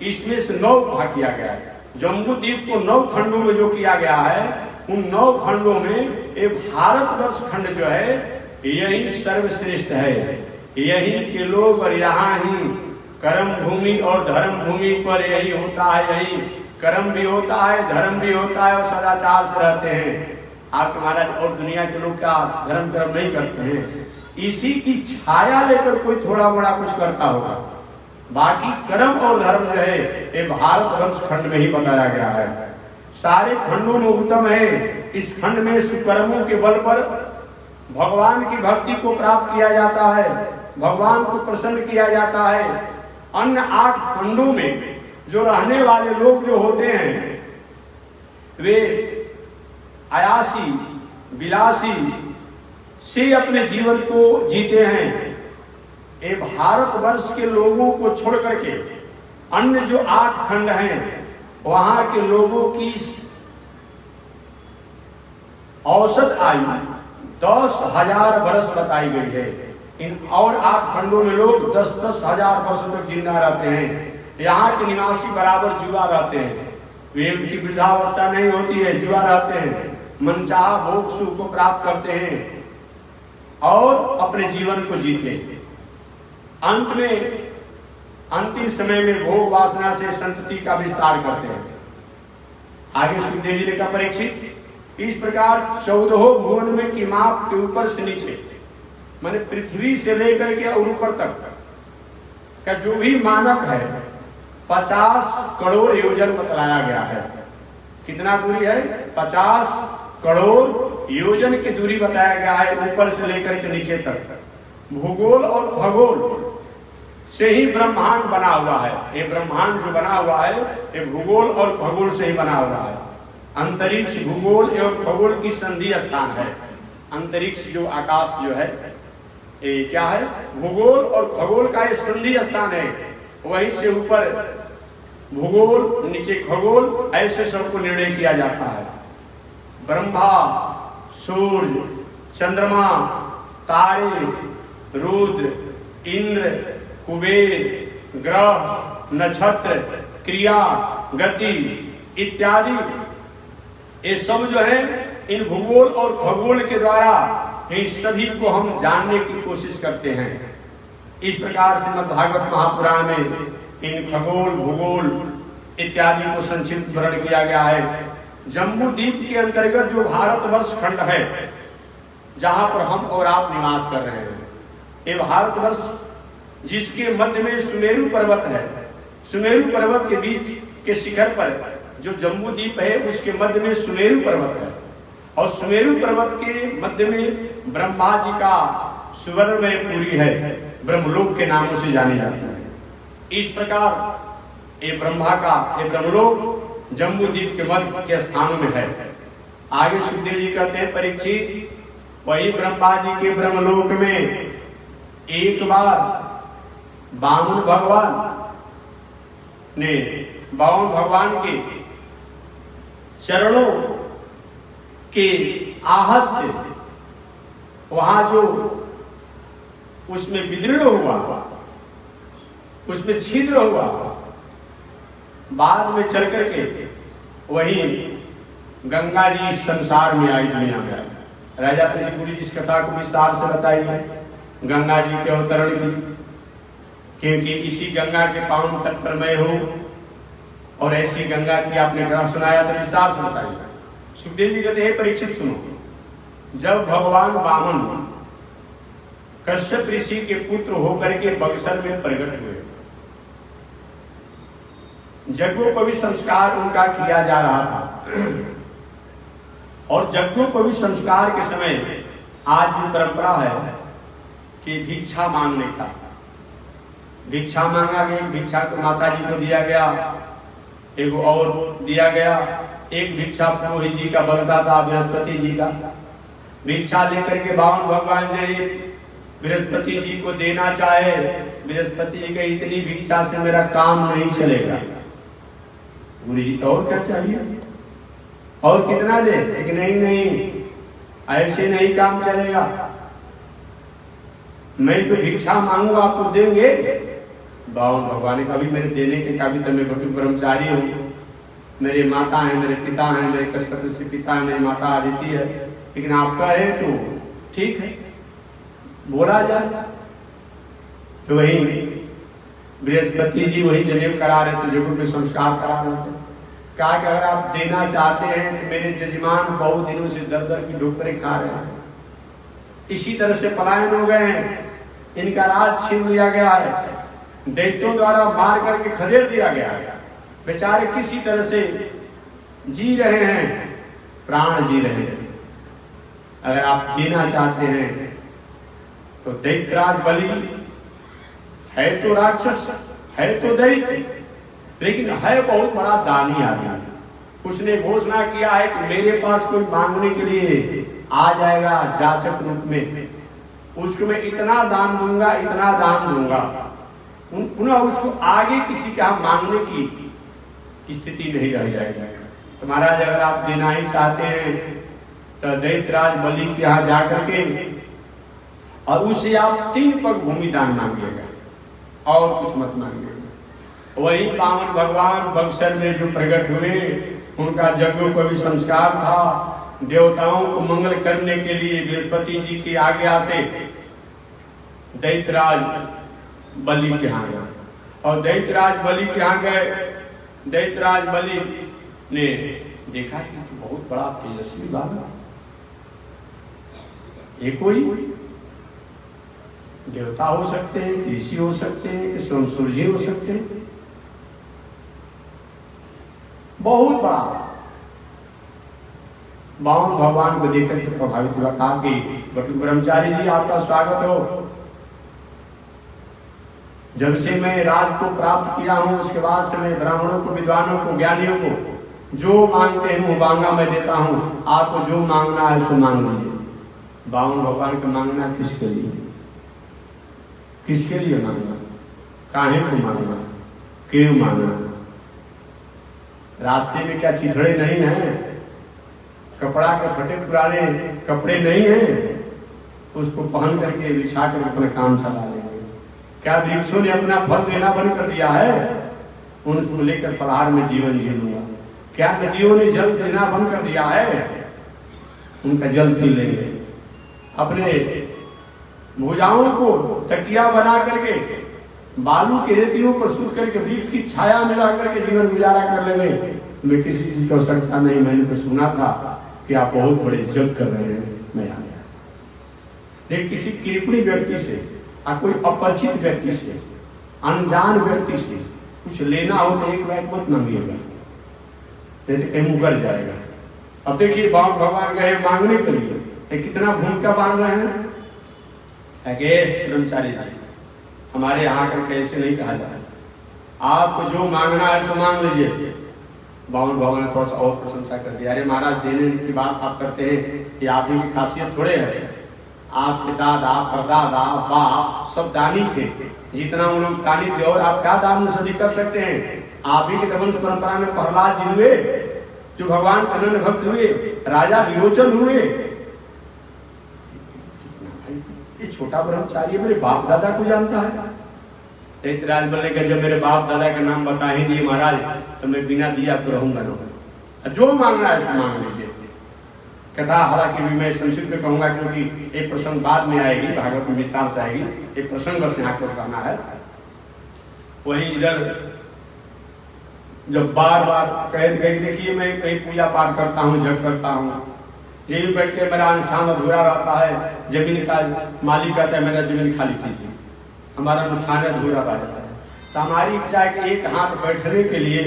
इसमें से 9 भाग किया गया है। जम्बू द्वीप को 9 खंडों में जो किया गया है, उन 9 खंडों में एक भारतवर्ष खंड जो है यही सर्वश्रेष्ठ है। यही के लोग और यहाँ ही कर्म भूमि और धर्म भूमि पर यही होता है। यही कर्म भी होता है, धर्म भी होता है और सदाचार से रहते हैं। आपके महाराज और दुनिया के लोग क्या धर्म कर्म नहीं करते हैं, इसी की छाया लेकर कोई थोड़ा बड़ा कुछ करता होगा। बाकी कर्म और धर्म जो है ये भारतवर्ष खंड में ही बताया गया है। सारे खंडों में उत्तम है। इस खंड में सुकर्मों के बल पर भगवान की भक्ति को प्राप्त किया जाता है, भगवान को प्रसन्न किया जाता है। अन्य 8 खंडों में जो रहने वाले लोग जो होते हैं, वे आयासी विलासी से अपने जीवन को जीते हैं। ये भारतवर्ष के लोगों को छोड़ करके अन्य जो 8 खंड हैं, वहां के लोगों की औसत आयु 10,000 वर्ष बताई गई है। इन और 8 खंडों में लोग 10-10 हजार वर्ष तक जिंदा रहते हैं। यहाँ के निवासी बराबर जुआ रहते हैं, वे उनकी वृद्धावस्था नहीं होती है, जुआ रहते हैं, मनचाहा भोग सुख को प्राप्त करते हैं और अपने जीवन को जीते हैं। अंत में अंतिम समय में भोग वासना से संतति का विस्तार करते हैं। आगे सुखदेव जी ने कहा, परीक्षित, इस प्रकार 14 भुवन में की माप के ऊपर से नीचे, माने पृथ्वी से लेकर के और ऊपर तक का जो भी मानक है 50 करोड़ योजन बतलाया गया है। कितना दूरी है? 50 करोड़ योजन की दूरी बताया गया है, ऊपर से लेकर के नीचे तक। भूगोल और खगोल से ही ब्रह्मांड बना हुआ है। ये ब्रह्मांड जो बना हुआ है ये भूगोल और खगोल से ही बना हुआ है। अंतरिक्ष भूगोल एवं खगोल की संधि स्थान है। अंतरिक्ष जो आकाश जो है ये क्या है? भूगोल और खगोल का ये संधि स्थान है। वहीं से ऊपर भूगोल, नीचे खगोल, ऐसे सबको निर्णय किया जाता है। ब्रह्मा, सूर्य, चंद्रमा, तारे, रुद्र, इंद्र, कुबेर, ग्रह, नक्षत्र, क्रिया, गति इत्यादि, ये सब जो है इन भूगोल और खगोल के द्वारा इन सभी को हम जानने की कोशिश करते हैं। इस प्रकार श्रीमद्भागवत महापुराण में इन खगोल, भूगोल इत्यादि को संक्षिप्त वर्णन किया गया है। जम्बू द्वीप के अंतर्गत जो भारतवर्ष खंड है, जहां पर हम और आप निवास कर रहे हैं, ये भारतवर्ष जिसके मध्य में सुमेरु पर्वत है, सुमेरु पर्वत के बीच के शिखर पर जो जम्बू द्वीप है उसके मध्य में सुमेरु पर्वत है, और सुमेरु पर्वत के मध्य में ब्रह्मा जी का सुवर्णमय पुरी है, ब्रह्मलोक के नामों से जाने जाता है। इस प्रकार ये ब्रह्मा का ये ब्रह्मलोक जम्बू द्वीप के मध्य के स्थानों में है। आगे सुखदेव जी कहते हैं, परीक्षित, वही ब्रह्मा जी के ब्रह्मलोक में एक बार वामन भगवान के चरणों के आहत से वहां जो उसमें विदीर्ण हुआ, उसमें छिद्र हुआ, बाद में चल करके वही गंगा जी इस संसार में आई, दुनिया में आई। राजा पृथ्वी जी इस कथा को विस्तार से बताइए गंगा जी के अवतरण की, क्योंकि इसी गंगा के पावन तट पर मैं हूं और ऐसी गंगा की आपने कथा सुनाया तो विस्तार से बताइए। सुखदेव जी कहते हैं परीक्षित सुनो, जब भगवान वामन कश्यप ऋषि के पुत्र होकर के बक्सर में प्रकट हुए, यज्ञोपवीत संस्कार उनका किया जा रहा था और यज्ञोपवीत संस्कार के समय आज भी परंपरा है कि भिक्षा मांगने का, भिक्षा मांगा गया, भिक्षा तो माता जी को दिया गया, एक और दिया गया, एक भिक्षा पुरोहित जी का बनता था, बृहस्पति जी का। भिक्षा लेकर के बावन भगवान जी बृहस्पति जी को देना चाहे, बृहस्पति जी के इतनी भिक्षा से मेरा काम नहीं चलेगा, गुरु जी और क्या चाहिए और कितना दे, लेकिन नहीं ऐसे नहीं काम चलेगा, मैं जो भिक्षा मांगूंगा आपको देंगे। बावन भगवान का भी मेरे देने के काबिल तो मैं बटु ब्रह्मचारी हूँ, मेरे माता है, मेरे पिता है, मेरे कश्यप से पिता है, मेरी माता आदिति है, लेकिन आपका है तो ठीक है बोला जाए। तो वही बृहस्पति जी वही जनेऊ करा रहे थे, जगह में संस्कार करा रहे थे। कहा कि अगर आप देना चाहते हैं तो मेरे जजमान बहुत दिनों से दर दर की ठोकरें खा रहे हैं, इसी तरह से पलायन हो गए हैं, इनका राज छीन लिया गया है, दैत्यों द्वारा मार करके खदेड़ दिया गया है, बेचारे किसी तरह से जी रहे हैं, प्राण जी रहे हैं। अगर आप जीना चाहते हैं तो दैत्यराज बलि है तो राक्षस, है तो दैत्य, लेकिन है बहुत बड़ा दानी आदमी। उसने घोषणा किया है कि मेरे पास कोई मांगने के लिए आ जाएगा जाचक रूप में, उसको मैं इतना दान दूंगा, इतना दान दूंगा, पुनः उसको आगे किसी का मांगने की स्थिति नहीं रह जाएगी। तो महाराज अगर आप देना ही चाहते हैं तो दैत्यराज बलि के यहाँ जाकर के और उससे आप 3 पग भूमि दान मांगिएगा और कुछ मत मांगिएगा। वही पावन भगवान बक्सर में जो प्रकट हुए, उनका यज्ञोपवीत संस्कार था, देवताओं को मंगल करने के लिए बृहस्पति जी की आज्ञा से दैत्यराज बलि के यहाँ गए और दैत्यराज बलि के यहाँ गए। दैत्यराज बलि ने देखा कि तो बहुत बड़ा तेजस्वी बाबा, ये कोई देवता हो सकते हैं, ऋषि हो सकते हैं, स्वयं सूर्य हो सकते हैं, बहुत बड़ा। बावन भगवान को देखकर के प्रभावित हुआ, कहा कि बटु ब्रह्मचारी जी आपका स्वागत हो। जब से मैं राज को प्राप्त किया हूं उसके बाद से मैं ब्राह्मणों को, विद्वानों को, ज्ञानियों को जो मांगते हैं वो मांगा मैं देता हूं, आपको जो मांगना है सो मांग लीजिए। बावन भगवान का मांगना किसके लिए, किसके लिए मांगना, काहे को मांगना, क्यों मांगना? रास्ते में क्या चिथड़े नहीं है, कपड़ा के फटे पुराने कपड़े नहीं है, उसको पहन करके बिछा कर अपना काम चला लेंगे। क्या वृक्षों ने अपना फल देना बंद कर दिया है? उनको लेकर पहाड़ में जीवन जी लूंगा। क्या नदियों ने जल देना बंद कर दिया है? उनका जल पी लेंगे। अपने भुजाओं को तकिया बना करके बालू की रेतियों पर सूख करके वृक्ष की छाया में रह करके जीवन गुजारा कर लेंगे। मैं किसी चीज की आवश्यकता नहीं, मैंने तो सुना था कि आप बहुत बड़े जग कर रहे हैं, मैं आ गया। लेकिन किसी कृपणी व्यक्ति से और कोई अपरिचित व्यक्ति से, अनजान व्यक्ति से कुछ लेना हो तो एक बात मत मांगिएगा, नहीं तो कहीं मुकर जाएगा। अब देखिए बावन भगवान गए मांगने के लिए, कितना भूमिका बांध रहे हैं। ब्रह्मचारी जी हमारे यहाँ कर कैसे नहीं कहा जाए, आपको जो मांगना है सो मांग लीजिए। बावन भगवान ने थोड़ा सा और प्रशंसा कर दिया, अरे महाराज देने की बात आप करते हैं, ये आप ही की खासियत थोड़े है। आपके दादा परदादा बाप सब दानी थे, जितना उन्होंने दानी थे, और आप क्या दान मुझे कर सकते हैं? आप ही के वंश परंपरा में प्रहलाद जी हुए जो भगवान के अनन्य भक्त हुए, राजा विरोचन हुए। ये छोटा ब्रह्मचारी मेरे बाप दादा को जानता है, दैत्यराज बोले कि जब मेरे बाप दादा का नाम बता ही दिए महाराज तो मैं बिना दिया आपको रहूंगा ना, जो मांगना है उसको मांग लीजिए। कथा हालांकि भी मैं संक्षिप्त में कहूंगा क्योंकि एक प्रसंग बाद में आएगी, भागवत में विस्तार से आएगी, एक प्रसंग बस यहाँ को करना है। वही इधर जब बार बार कह गई, देखिए मैं कहीं पूजा पाठ करता हूँ, जप करता हूँ, यही बैठ के मेरा अनुष्ठान अधूरा रहता है, जमीन का मालिक कहता है मेरा जमीन खाली कीजिए, हमारा अनुष्ठान अधूरा रह जाता है। तो हमारी इच्छा है कि एक हाथ बैठने के लिए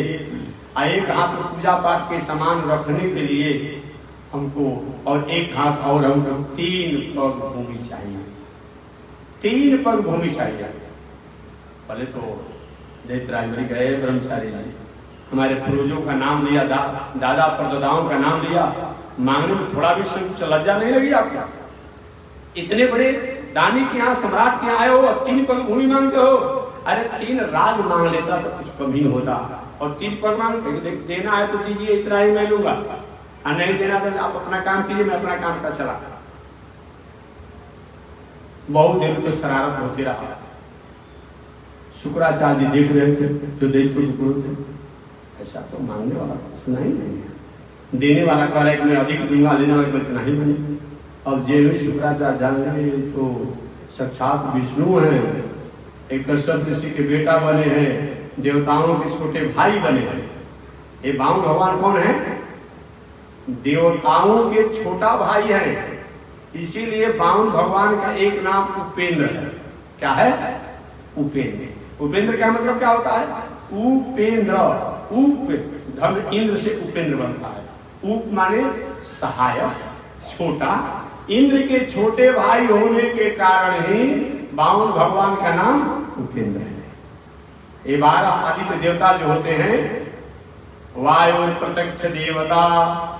और एक हाथ पूजा पाठ के सामान रखने के लिए हमको, और एक हाथ और हमको 3 पग भूमि चाहिए, 3 पग भूमि चाहिए। पहले तो दैत्यराज गए ब्रह्मचारी जी, हमारे पूर्वजों का नाम लिया, दादा परदादाओं का नाम लिया, मांगने में थोड़ा भी लज्जा नहीं लगी आपको? इतने बड़े दानी के यहाँ, सम्राट के यहाँ आए हो और 3 पग भूमि मांगते हो? अरे 3 राज मांग लेता तो कुछ कम ही होता, और 3 पग मांग देना है तो दीजिए, इतना ही मैं लूंगा, और नहीं देना तो आप अपना काम कीजिए, मैं अपना काम का चला। बहुत देर तो शरारत होती रहा। शुक्राचार्य जी देख रहे थे जो दैत्य के गुरु थे, ऐसा तो मांगने वाला सुना ही नहीं, देने वाला कह रहा है कि मैं अधिक दूंगा, लेने वाले बल्कि नहीं बने। अब जे शुक्राचार्य जान रहे तो साक्षात विष्णु है, एक कश्यप ऋषि के बेटा बने हैं, देवताओं के छोटे भाई बने हैं। ये वामन भगवान कौन है? देवताओं के छोटा भाई है, इसीलिए वामन भगवान का एक नाम उपेंद्र है। क्या है? उपेंद्र। उपेंद्र का मतलब क्या होता है? उपेंद्र, उप धर्म इंद्र से उपेंद्र बनता है। उप माने सहायक, छोटा, इंद्र के छोटे भाई होने के कारण ही वामन भगवान का नाम उपेंद्र है। ये 12 आदित्य देवता जो होते हैं, वायु प्रत्यक्ष देवता,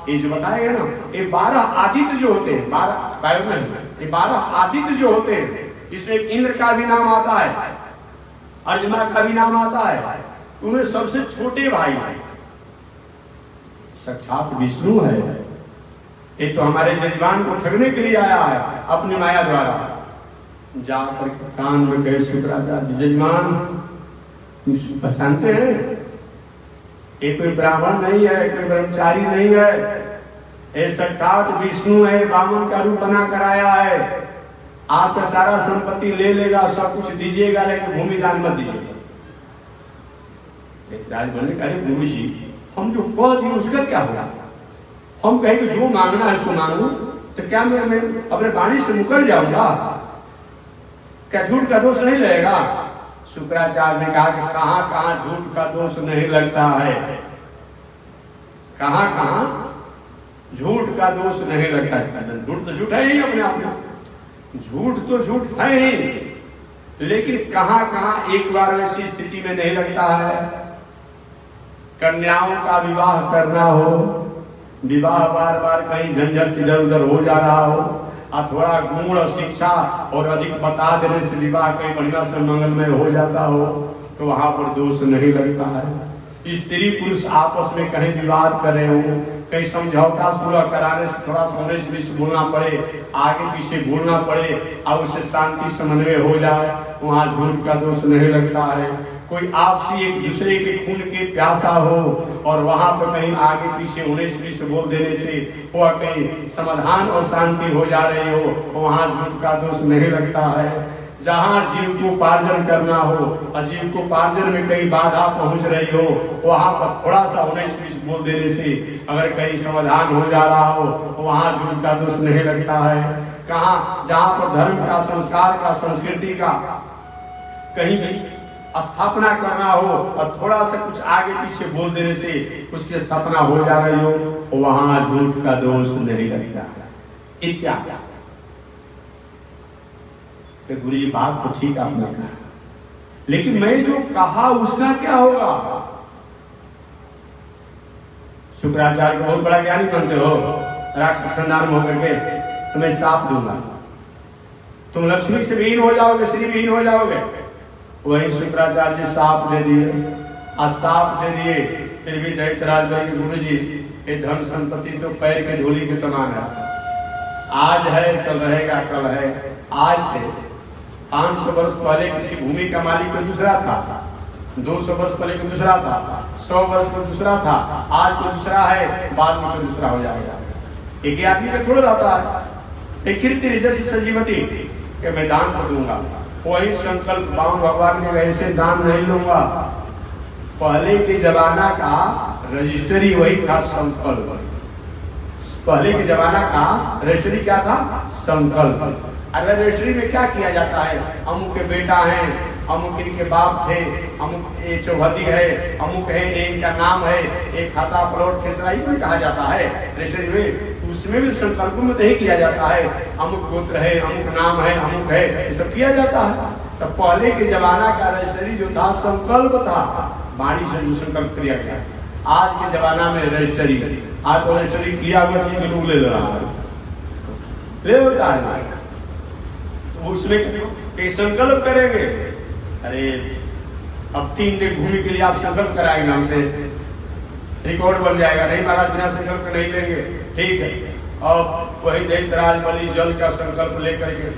ये जो बताएगा ना, ये 12 आदित्य जो होते हैं, 12 वायु नहीं, ये 12 आदित्य जो होते हैं, इसमें इंद्र का भी नाम आता है, अर्जुना का भी नाम आता है, उनमें सबसे छोटे भाई है साक्षात विष्णु है। एक तो हमारे जजमान को ठगने के लिए आया है अपनी माया द्वारा, जाकर कान में गए शुक्राचार्य, जजमान पहचानते हैं ये कोई ब्राह्मण नहीं है, कोई ब्रह्मचारी नहीं है, ये साक्षात विष्णु है, वामन का रूप बना कर आया है, आपका सारा संपत्ति ले लेगा, सब कुछ दीजिएगा, लेकिन भूमि दान मत दीजिएगा। राज बोलने का, अरे गुरु जी हम जो कह दिए उसका क्या होगा? हम कहेंगे जो मांगना है सो मांगू, तो क्या मैं अपने वाणी से मुकर जाऊंगा? क्या झूठ का दोष नहीं लगेगा? शुक्राचार्य ने कहा कि कहां कहां झूठ का दोष नहीं लगता है, कहां कहां झूठ का दोष नहीं लगता है। झूठ तो झूठ है ही अपने आप में, झूठ तो झूठ है ही, लेकिन कहां कहां एक बार ऐसी स्थिति में नहीं लगता है। कन्याओं का विवाह करना हो, विवाह बार बार कहीं झंझट इधर उधर हो जा रहा हो, और थोड़ा गुण और शिक्षा और अधिक बता देने से विवाह कहीं बढ़िया से मंगलमय हो जाता हो, तो वहां पर दोष नहीं लगता है। स्त्री पुरुष आपस में कहीं विवाद कर रहे हो, कहीं समझौता सुलह कराने से थोड़ा उन्नीस बीस बोलना पड़े, आगे पीछे बोलना पड़े और उससे शांति समन्वय हो जाए, वहां झूठ का दोष नहीं लगता है। कोई आपसी एक दूसरे के खून के प्यासा हो और वहां पर कहीं आगे पीछे 19-20 बोल देने से वह कहीं समाधान और शांति हो जा रही हो, वहां झूठ का दोष नहीं लगता है। जहां जीव को पार्जन करना हो और जीव को पार्जन में कहीं बाधा पहुंच रही हो, वहां पर थोड़ा सा 19-20 बोल देने से अगर कहीं समाधान हो जा रहा हो, वहां झूठ का दोष नहीं लगता है। कहाँ जहां पर धर्म का, संस्कार का, संस्कृति का कहीं भी स्थापना करना हो और थोड़ा सा कुछ आगे पीछे बोल देने से उसकी स्थापना हो जा रही हो, वहां झूठ का दोष नहीं लगता इत्यादि। तो गुरु जी बात तो ठीक आपने कहा, लेकिन मैं जो कहा उसका क्या होगा? शुक्राचार्य को बहुत बड़ा ज्ञानी बनते हो, राक्षस खानदान में होकर के, तो मैं साफ दूंगा, तुम लक्ष्मी से विहीन हो जाओगे, श्री विहीन हो जाओगे। वही शुक्राचार्य साफ दे दिए, आज साफ दे दिए, फिर भी दैत्यराज भाई गुरु जी ये धन संपत्ति तो पैर के धूली के समान है, आज है कल रहेगा, कल है, आज से 500 वर्ष पहले किसी भूमि का मालिक कोई दूसरा था, 200 वर्ष पहले कोई दूसरा था, 100 वर्ष में दूसरा था, आज कोई दूसरा है, बाद में कोई दूसरा हो जाएगा। एक आदमी का थोड़ा रहता है। एक कीर्ति रजसी संजीवती के मैं दान को दूंगा, वही संकल्प बावन भगवान के वैसे दान नहीं लूंगा। पहले के जमाना का रजिस्ट्री वही था, संकल्प। पहले के जमाना का रजिस्ट्री क्या था? संकल्प। अगर रजिस्ट्री में क्या किया जाता है, अमुक के बेटा है, अमुक इनके बाप थे, अमुक ये चौहदी है, अमुक है, इनका नाम है, एक खाता प्लॉट खेसराई में कहा जाता है रजिस्ट्री में। उसमें भी संकल्प में नहीं किया जाता है, अमुक गोत्र है, अमुक नाम है, अमुक है, ये सब किया जाता है। तो पहले के जमाना का रजिस्ट्री जो था संकल्प था, वाणी से जो संकल्प किया गया। आज के जमाना में रजिस्ट्री, आज तो रजिस्ट्री किया हुआ चीज लोग ले रहा है, ले होता है। तो उसमें संकल्प करेंगे, अरे अब 3 दिन भूमि के लिए आप संकल्प कराएंगे हमसे, रिकॉर्ड बन जाएगा। नहीं महाराज बिना संकल्प नहीं लेंगे, ठीक है। अब वही दैतराज बलि जल का संकल्प लेकर के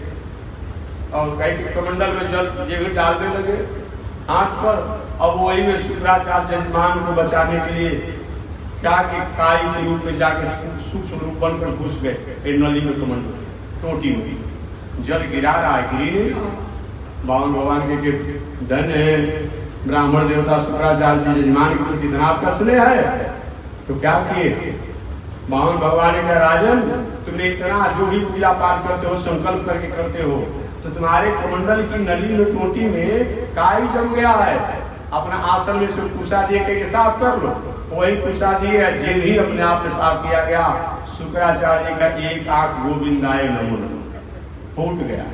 और कहीं कमंडल में जल जेब डालने लगे हाथ पर। अब वही में शुक्राचार्य जजमान को बचाने के लिए क्या कि काई के रूप में जाकर सूक्ष्म रूप बनकर घुस गए नली में, कमंडल टोटी में जल गिरा रहा है, गिरी नहीं। बावन भगवान के धन है, ब्राह्मण देवता शुक्राचार्य जी जजमान के प्रति इतना आपका स्नेह है, तो क्या किए? बावन भगवान का राजन, तुमने इतना जो भी पूजा पाठ करते हो संकल्प करके करते हो, तो तुम्हारे कमंडल की नली में टोटी में काई जम गया है, अपना आसन में से कुशा दिए के साफ कर लो। वही कुशा दिए जे ही अपने आप में साफ किया गया। शुक्राचार्य का एक आंख गोविंदाय नमो फूट गया।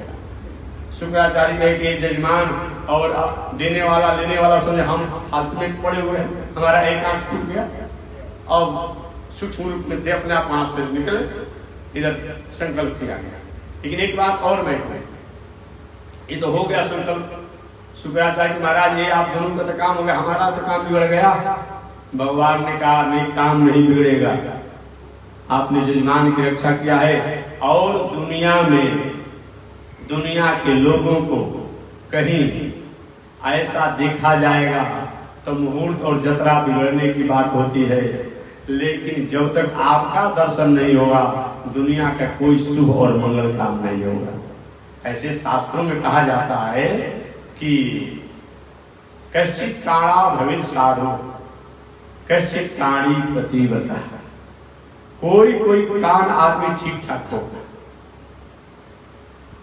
शुक्राचार्य कहे कि जजमान और देने वाला लेने वाला समझे हम फालतू में पड़े हुए हैं, हमारा एक आंख टूट गया। अब सूक्ष्म रूप में थे, अपने आप वहां से निकले, इधर संकल्प किया गया। लेकिन एक बात और मैं, ये तो हो गया संकल्प। शुक्राचार्य महाराज ये आप दोनों का तो काम हो गया, हमारा तो काम बिगड़ गया। भगवान ने कहा नहीं, काम नहीं बिगड़ेगा, आपने जजमान की रक्षा किया है और दुनिया में दुनिया के लोगों को कहीं ऐसा देखा जाएगा तो मुहूर्त और जतरा बिगड़ने की बात होती है, लेकिन जब तक आपका दर्शन नहीं होगा दुनिया का कोई शुभ और मंगल काम नहीं होगा। ऐसे शास्त्रों में कहा जाता है कि कश्चित काणा भविष्य साधु कश्चित काणी पतिव्रता। कोई कान आदमी ठीक ठाक हो,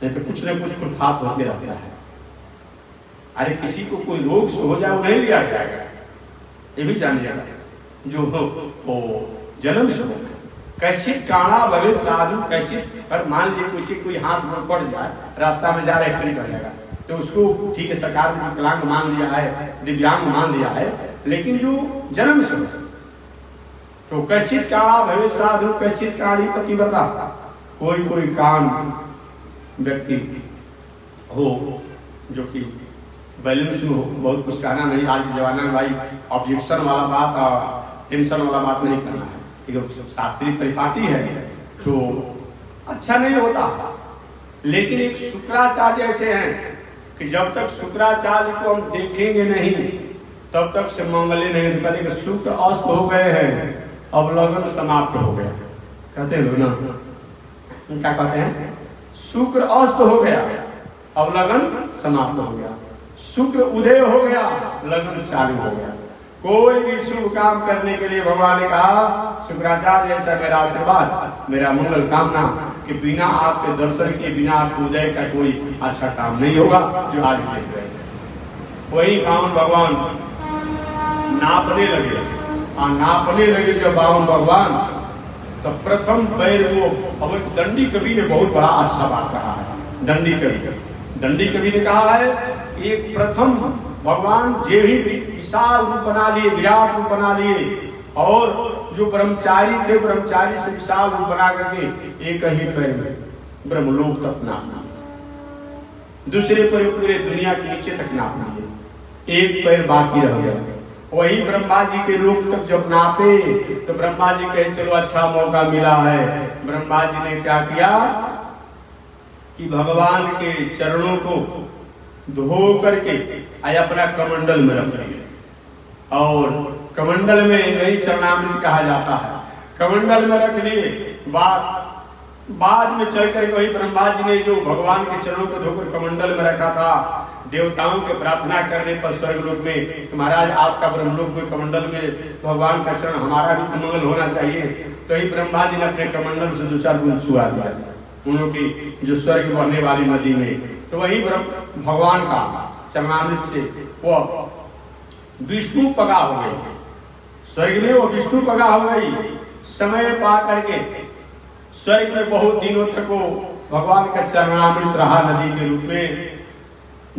नहीं तो कुछ न कुछ खुरफात होते रहता है। अरे किसी को कोई रोग हो जाए वो नहीं लिया जाएगा, ये भी जानिएगा, जो हो जन्म से हो। कैचित काणा भविष्य साधु कैचित, पर मान लीजिए किसी कोई हाथ में पड़ जाए, रास्ता में जा रहा एक्सीडेंट कर जाएगा, तो उसको ठीक है सरकार ने विकलांग मान लिया है, दिव्यांग मान लिया है, लेकिन जो जन्म से हो तो कैचित काणा भविष्य साधु कैचित काणी पतिव्रता। कोई कान व्यक्ति हो जो कि बैलेंस में हो, बहुत कुछ कहना नहीं आज के जमाना में भाई ऑब्जेक्शन वाला बात, टेंशन वाला बात नहीं करना है। शास्त्रीय परिपाटी है तो अच्छा नहीं होता, लेकिन एक शुक्राचार्य ऐसे हैं कि जब तक शुक्राचार्य को हम देखेंगे नहीं तब तक से मंगल नहीं करेंगे। शुक्र अस्त हो गए हैं, अब लगन समाप्त हो गया, कहते हैं ना, क्या कहते हैं? शुक्र अस्त हो गया, अब लगन समाप्त हो गया। शुक्र उदय हो गया, लगन चालू हो गया। कोई भी शुभ काम करने के लिए भगवान ने कहा शुक्राचार्य ऐसा मेरा आशीर्वाद, मेरा मंगल कामना कि बिना आपके दर्शन के, बिना आपके उदय का कोई अच्छा काम नहीं होगा। जो आज देख रहे हैं वही बावन भगवान नापने लगे, नापने लगे जब बावन भगवान, तो प्रथम पैर को, अब दंडी कवि ने बहुत बड़ा अच्छा बात कहा है। दंडी कवि ने कहा है एक प्रथम भगवान जे ही विशाल रूप बना लिए, विराट रूप बना लिए, और जो ब्रह्मचारी थे ब्रह्मचारी से विशाल रूप बना करके एक ही पैर में ब्रह्मलोक तक नापना, दूसरे पैर पूरे दुनिया के नीचे तक नापना है, एक पैर बाकी रह गया। वही ब्रह्मा जी के लोक तक जब नापे तो ब्रह्मा जी कहे चलो अच्छा मौका मिला है। ब्रह्मा जी ने क्या किया, कि भगवान के चरणों को धो करके आय अपना कमंडल में रख लिए। और कमंडल में नहीं चरणामृत कहा जाता है, कमंडल में रख लिए। बाद में चलकर वही ब्रह्मा जी ने जो भगवान के चरणों को धोकर कमंडल में रखा था, देवताओं के प्रार्थना करने पर स्वर्गलोक में महाराज आपका ब्रह्मलोक में कमंडल में भगवान का चरण, हमारा भी कमंडल होना चाहिए। तो ही ब्रह्मा जी ने अपने कमंडल से 2-4 बूंद छुआ दिया उन की जो स्वर्ग बहने वाली नदी में। तो वही भगवान का चरणामृत से वो विष्णु पगा हो गई, स्वर्ग में वो विष्णु पगा हो गई। समय पा करके स्वर्ग में बहुत दिनों तक वो भगवान का चरणामृत रहा नदी के रूप में,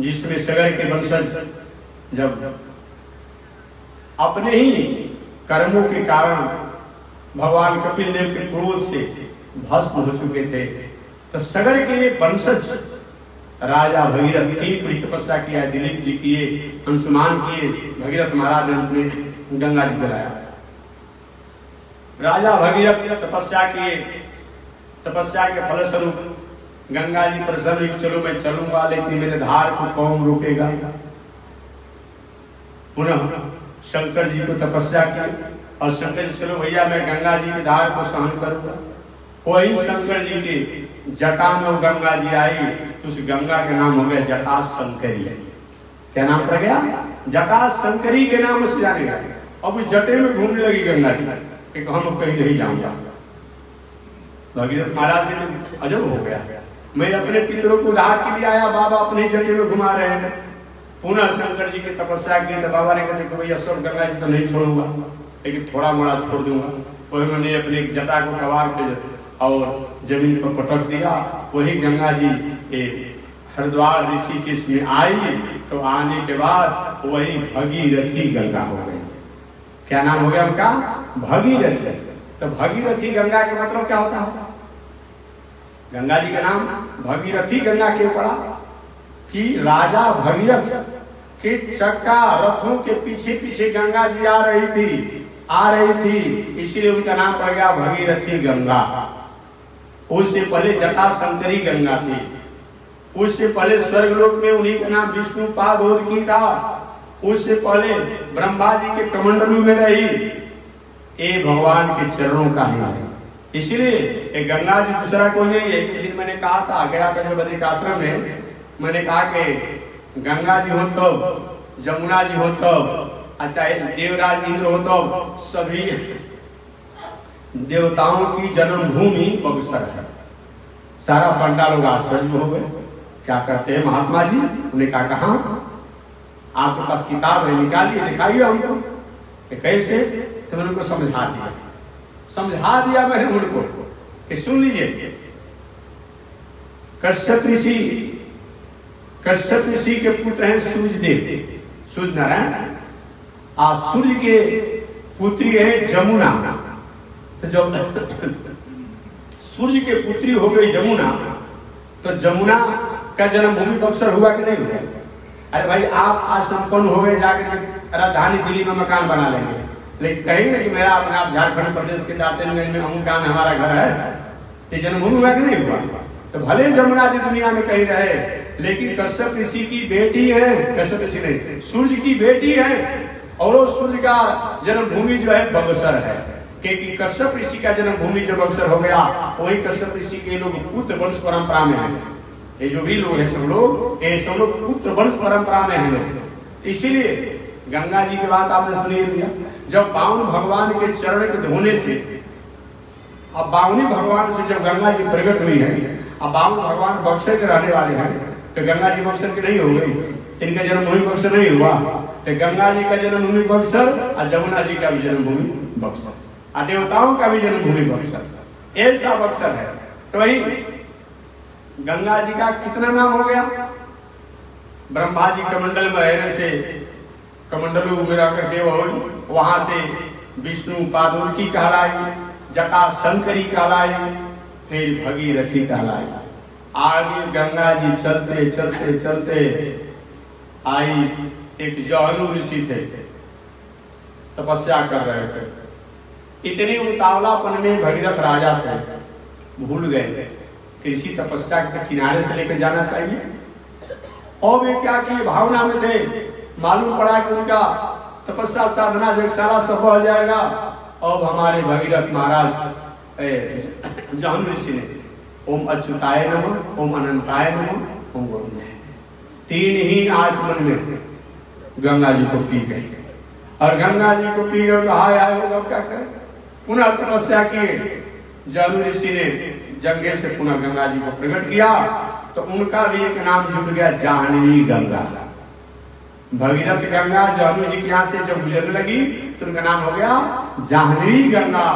जिसमें सगर के वंशज जब अपने ही कर्मों के कारण भगवान कपिल देव के क्रोध से भस्म हो चुके थे, तो सगर के वंशज राजा भगीरथ की बड़ी तपस्या किया, दिलीप जी किए, अंशुमान किए, भगीरथ महाराज ने उन्हें गंगा जी दिलाया। राजा भगीरथ तपस्या किए, तपस्या के फलस्वरूप गंगा जी प्रसन्न हुई, चलो मैं चलूंगा लेकिन मेरे धार को कौन रोकेगा। पुनः शंकर जी को तपस्या की और शंकर जी चलो भैया मैं गंगा जी की धार को सहन करूंगा। वही शंकर जी के जटा में गंगा जी आई, तो उस गंगा के नाम हो गया जटा शंकरी। क्या नाम पड़ गया? जटा शंकरी के नाम से जाने गया। अब जटे में घूमने लगी गंगा जी कि हम कहीं नहीं जाऊंगा। भगीरथ महाराज ने अजब हो गया, मैं अपने पितरों को उद्धार के लिए आया, बाबा अपने जटे में घुमा रहे हैं। पुनः शंकर जी की तपस्या की तो बाबा ने कहते भैया सब गंगा जी तो नहीं छोड़ूंगा, लेकिन थोड़ा मोड़ा छोड़ दूंगा। तो उन्होंने अपने जटा को कबार के और जमीन पर पटक दिया। वही गंगा जी हरिद्वार ऋषिकेश में आई, तो आने के बाद वही भगीरथी गंगा हो गई। क्या नाम हो गया उनका? भगीरथी। तो भगीरथी गंगा के मतलब क्या होता है? गंगा जी का नाम भगीरथी गंगा क्यों पड़ा? कि राजा भगीरथ के चक्का रथों के पीछे पीछे गंगा जी आ रही थी, इसलिए उनका नाम पड़ गया भगीरथी गंगा। उससे पहले जटा शंकरी गंगा थी, उससे पहले स्वर्गलोक में उन्हीं का नाम विष्णु पादोदकी था, उससे पहले ब्रह्मा जी के कमंडलू में रही। ये भगवान के चरणों का ही है, इसलिए गंगा जी दूसरा कोई नहीं है। एक दिन मैंने कहा था गया बद्रिक आश्रम में, मैंने कहा कि गंगा जी हो तो, जमुना जी हो तो, अच्छा देवराज इंद्र हो तो, सभी देवताओं की जन्मभूमि बक्सर है। सारा पंडा लोग आश्चर्य हो गए, क्या कहते हैं महात्मा जी? उन्हें कहा कहाँ आपके पास किताब है, निकालिए दिखाइए हमको। कैसे? तो मैंने उनको समझा दिया मैंने उनको कि सुन लीजिए, कश्यप ऋषि के पुत्र हैं सूर्यदेव, सूर्य नारायण। सूर्य के पुत्री है जमुना। तो जब सूर्य के पुत्री हो गई जमुना, तो जमुना का जन्मभूमि बक्सर हुआ कि नहीं हुआ? अरे भाई आप आज संपन्न हो गए, जाकर राजधानी दिल्ली में मकान बना लेंगे, लेकिन कहेंगे कि मेरा अपने आप झारखंड प्रदेश के दातेनगंज में अमुकान हमारा घर है। ये जन्मभूमि हुआ कि नहीं हुआ? तो भले जमुना जी दुनिया में कहीं रहे, लेकिन कश्यप ऋषि की बेटी है, कश्यप ऋषि नहीं सूर्य की बेटी है, और सूर्य का जन्मभूमि जो है बक्सर है। क्योंकि कश्यप ऋषि का जन्मभूमि जो बक्सर हो गया, वही कश्यप ऋषि के लोग पुत्र वंश परंपरा में है। ये जो भी लोग हैं सब लोग पुत्र वंश परंपरा में है लोग। इसीलिए गंगा जी की बात आपने सुनी लिया, जब बावन भगवान के चरण के धोने से, अब बावनी भगवान से जब गंगा जी प्रकट हुई है, अब बावन भगवान बक्सर के रहने वाले हैं, तो गंगा जी बक्सर के नहीं हो गई, इनका जन्मभूमि बक्सर नहीं हुआ। तो गंगा जी का जन्मभूमि बक्सर और जमुना जी का भी जन्मभूमि बक्सर, और देवताओं का भी जन्मभूमि बक्सर, ऐसा बक्सर है। तो वही गंगा जी का कितना नाम हो गया? ब्रह्मा जी कमंडल में रहने से, कमंडलू में रह करके वहां से विष्णु पादुकी कहलाई, जटा शंकरी कहलाई, फिर भगीरथी कहलाई। आगे गंगा जी चलते चलते चलते आई, एक जहलू ऋषि थे, तपस्या कर रहे थे। इतने उतावलापन में भगीरथ राजा थे, भूल गए कि ऋषि तपस्या के किनारे से लेकर जाना चाहिए। और वे क्या किए, भावना में थे, मालूम पड़ा कि उनका तपस्या साधना जो सारा सफल हो जाएगा। अब हमारे भगीरथ महाराज जाहनु ऋषि ने ओम अच्युताय नमः, ओम अनंताय नमः, ओम गोविंदाय, 3 ही आचमन में गंगा जी को पी गई। और गंगा जी को पी गए तो हाय हाय होगा, क्या करें। पुनः तपस्या किए, जाहनु ऋषि ने जंगे से पुनः गंगा जी को प्रकट किया तो उनका भी एक नाम जुड़ गया, जाह्नवी गंगा। भगीरथ गंगा जाहनु जी के यहाँ से जब गुजरने लगी तो उनका नाम हो गया जाह्नवी गंगा।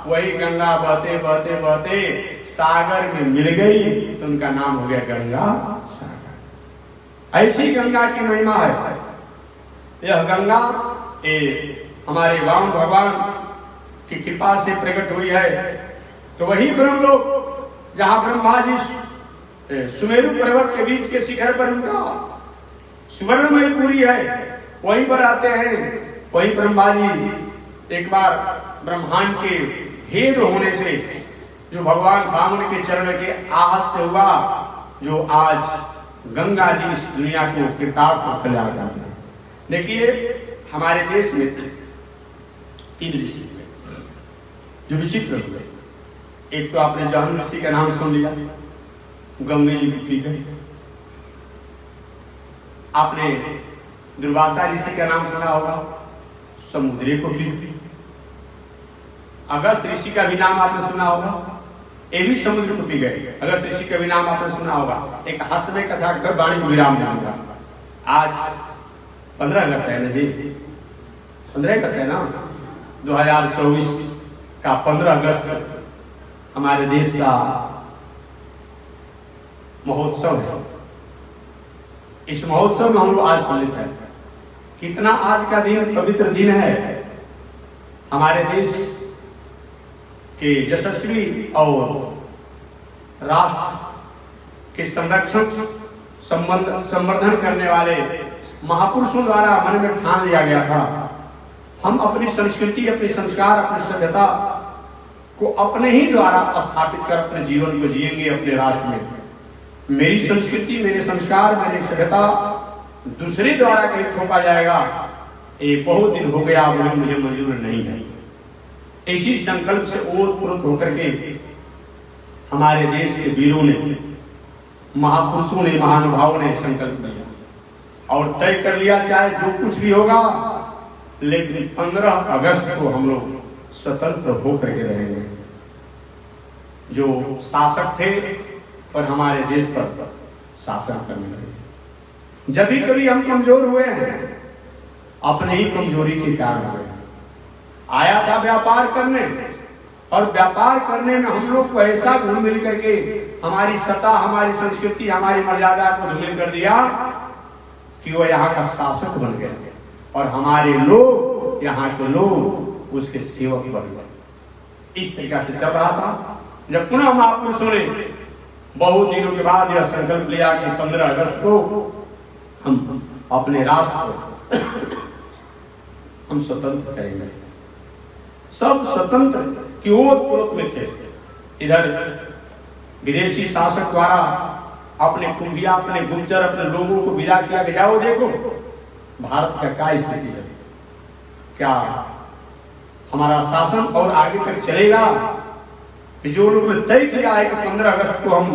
वही गंगा बहते बहते बहते सागर में मिल गई तो उनका नाम हो गया गंगा सागर। ऐसी गंगा की महिमा है। यह गंगा हमारे वामन भगवान की कृपा से प्रकट हुई है। तो वही ब्रह्मलोक जहाँ ब्रह्मा जी सुमेरु पर्वत के बीच के शिखर पर उनका सुवर्णमय पूरी है, वहीं पर आते हैं। वही ब्रह्मा जी एक बार ब्रह्मांड के भेद होने से जो भगवान वामन के चरण के आहत से हुआ, जो आज गंगा जी इस दुनिया को किताब को फैला रहा है। देखिए हमारे देश में 3 ऋषि जो विचित्र हुए। एक तो आपने जाहनु ऋषि का नाम सुन लिया, गंगे जी को पी गए। आपने दुर्वासा ऋषि का नाम सुना होगा, समुद्री को पी गई। अगस्त ऋषि का भी नाम आपने सुना होगा, ये भी समुद्र को पी गए। अगस्त ऋषि का भी नाम आपने सुना होगा। एक हास्य कथा कर वाणी को विराम दूंगा। आज 15 अगस्त है ना जी, 15 अगस्त है ना, 2024 का 15 अगस्त हमारे देश का महोत्सव है। इस महोत्सव में हम लोग आज सम्मिलित हैं। कितना आज का दिन पवित्र दिन है। हमारे देश के यशस्वी और राष्ट्र के संरक्षण संवर्धन करने वाले महापुरुषों द्वारा मन में ठान लिया गया था, हम अपनी संस्कृति, अपने संस्कार, अपनी सभ्यता को अपने ही द्वारा स्थापित कर अपने जीवन को जिएंगे अपने राष्ट्र में। मेरी संस्कृति, मेरे संस्कार, मेरी सभ्यता दूसरे द्वारा कहीं थोपा जाएगा, ये बहुत दिन हो गया, वही मुझे मंजूर नहीं है। इसी संकल्प से ओतप्रोत होकर के हमारे देश के वीरों ने, महापुरुषों ने, महानुभावों ने संकल्प लिया और तय कर लिया, चाहे जो कुछ भी होगा, लेकिन 15 अगस्त को हम लोग स्वतंत्र होकर के रहेंगे। जो शासक थे और हमारे देश पर शासन करने लगे। जब भी कभी हम कमजोर हुए हैं, अपने ही कमजोरी के कारण हुए। आया था व्यापार करने, और व्यापार करने में हम लोग को ऐसा घुल मिल करके हमारी सत्ता, हमारी संस्कृति, हमारी मर्यादा को धूमिल कर दिया कि वो यहाँ का शासक बन गया और हमारे लोग, यहाँ के लोग उसके सेवक बन गए। इस तरीका से चल रहा था। जब पुनः महापुरुषों ने बहुत दिनों के बाद यह संकल्प लिया कि 15 अगस्त को हम अपने राष्ट्र को हम स्वतंत्र करेंगे। सब स्वतंत्र की ओत-प्रोत में थे। इधर विदेशी शासक द्वारा अपने कुंभिया, अपने गुप्तचर, अपने लोगों को विदा किया कि जाओ देखो भारत का क्या स्थिति है, क्या हमारा शासन और आगे तक चलेगा। जो लोगों ने तय किया है कि 15 अगस्त को हम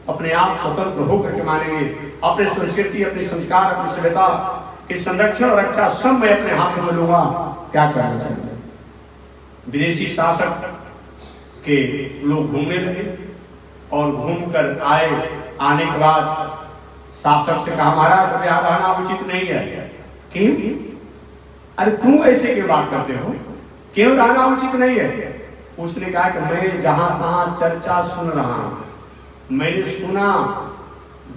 अपने आप स्वतंत्र होकर के मानेंगे, अपने संस्कृति, अपने संस्कार, अपनी सभ्यता के संरक्षण और रक्षा सब मैं अपने हाथ में लूंगा, क्या करना चाहिए। विदेशी शासक के लोग घूमने लगे और घूमकर आने के बाद शासक से कहा, महाराज यहाँ रहना उचित नहीं है। क्यों? अरे तुम ऐसे क्यों बात करते हो, क्यों रहना उचित नहीं है? उसने कहा कि मैं जहां तहां चर्चा सुन रहा हूं, मैंने सुना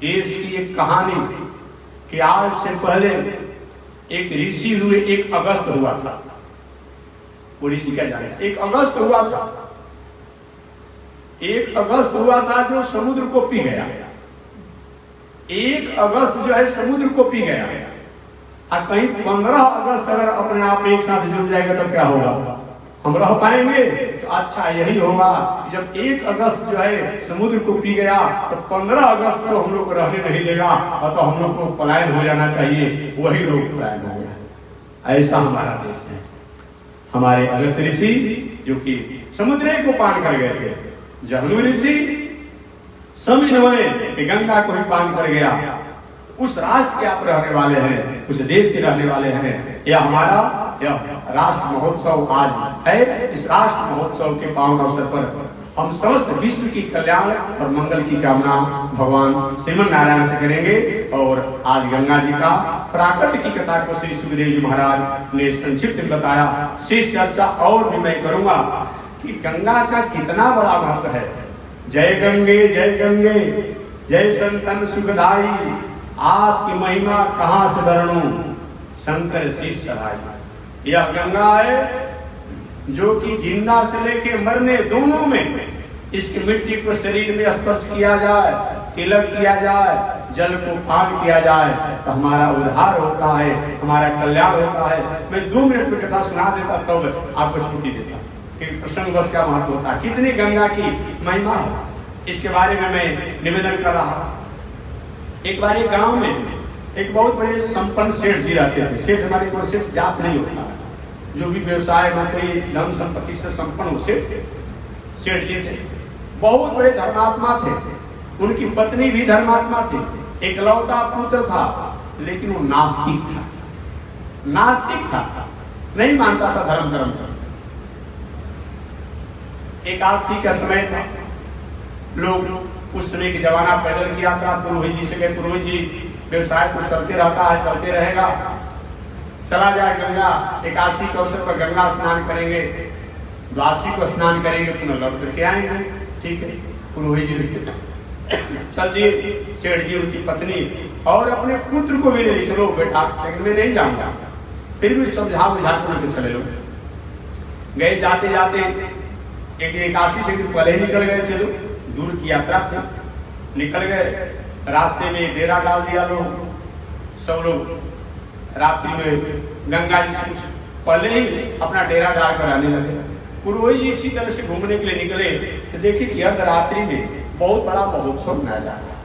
देश की एक कहानी कि आज से पहले एक ऋषि हुए, 1 अगस्त हुआ था। वो ऋषि क्या जाने, 1 अगस्त हुआ था, 1 अगस्त हुआ था जो समुद्र को पी गया। 1 अगस्त जो है समुद्र को पी गया। और कहीं 15 अगस्त अगर अपने आप एक साथ जुड़ जाएगा तो क्या होगा, हम रह पाएंगे तो अच्छा यही होगा। जब 1 अगस्त जो है समुद्र को पी गया तो 15 अगस्त को हम लोग को रहने नहीं देगा, और तो हम लोग को पलायन हो जाना चाहिए, वही लोग पलायन हो गया। ऐसा हमारा देश है। हमारे अगस्त ऋषि जो कि समुद्र को पान कर गए थे, जहनु ऋषि समझ रहे कि गंगा को ही पान कर गया। उस राष्ट्र के आप रहने वाले हैं, उस देश के रहने वाले हैं। यह हमारा यह राष्ट्र महोत्सव आज है। इस राष्ट्र महोत्सव के पावन अवसर पर हम समस्त विश्व की कल्याण और मंगल की कामना भगवान श्रीमन नारायण से करेंगे। और आज गंगा जी का प्राकट्य की कथा को श्री सुखदेव जी महाराज ने संक्षिप्त में बताया। शेष चर्चा और भी मैं करूंगा कि गंगा का कितना बड़ा महत्व है। जय गंगे जय संतन सुखदाई, आपकी महिमा कहाँ से वर्णूं, शंकर शीश चढ़ाई। यह गंगा है जो कि जिंदा से लेके मरने दोनों में इसकी मिट्टी को शरीर में स्पर्श किया जाए, तिलक किया जाए, जल को पान किया जाए तो हमारा उद्धार होता है, हमारा कल्याण होता है। मैं 2 मिनट की कथा सुना देता तब आपको छुट्टी देता कि प्रसंग बस क्या महत्व होता है, कितनी गंगा की महिमा है, इसके बारे में मैं निवेदन कर रहा। एक बार एक गांव में एक बहुत बड़े संपन्न सेठ जी रहते थे। सेठ हमारे को सेठ जात नहीं होता, जो भी व्यवसाय नौकरी धन संपत्ति से संपन्न हो सेठ जी थे। बहुत बड़े धर्मात्मा थे, उनकी पत्नी भी धर्मात्मा थी, एकलौता पुत्र था, लेकिन वो नास्तिक था, नहीं मानता था धर्म। एकादशी का समय था, लोग उस समय की जमाना पैदल की यात्रा पुरोहित जी से गए। पुरोहित जी व्यवसाय तो चलते रहता है, चलते रहेगा, चला जाए गंगा। एकादशी के अवसर पर गंगा स्नान करेंगे, द्वादशी को स्नान करेंगे, पुनः लौट करके आएंगे। ठीक है, पुरोहित जी चल दिए। सेठ जी उनकी पत्नी और अपने पुत्र को भी ले चलो बेटा, लेकिन मैं नहीं जाऊंगा। फिर भी समझा बुझा कर चले लोग गए। जाते जाते एक एकादशी से पहले ही निकल गए थे, लोग दूर की यात्रा थी, निकल गए। रास्ते में डेरा डाल दिया लोग, सब लोग रात्रि में गंगा जी से पहले ही अपना डेरा डाल कर आने लगे। पुरोहित जी इसी तरह से घूमने के लिए निकले तो देखिए कि अर्धरात्रि में बहुत बड़ा महोत्सव मनाया जा रहा है।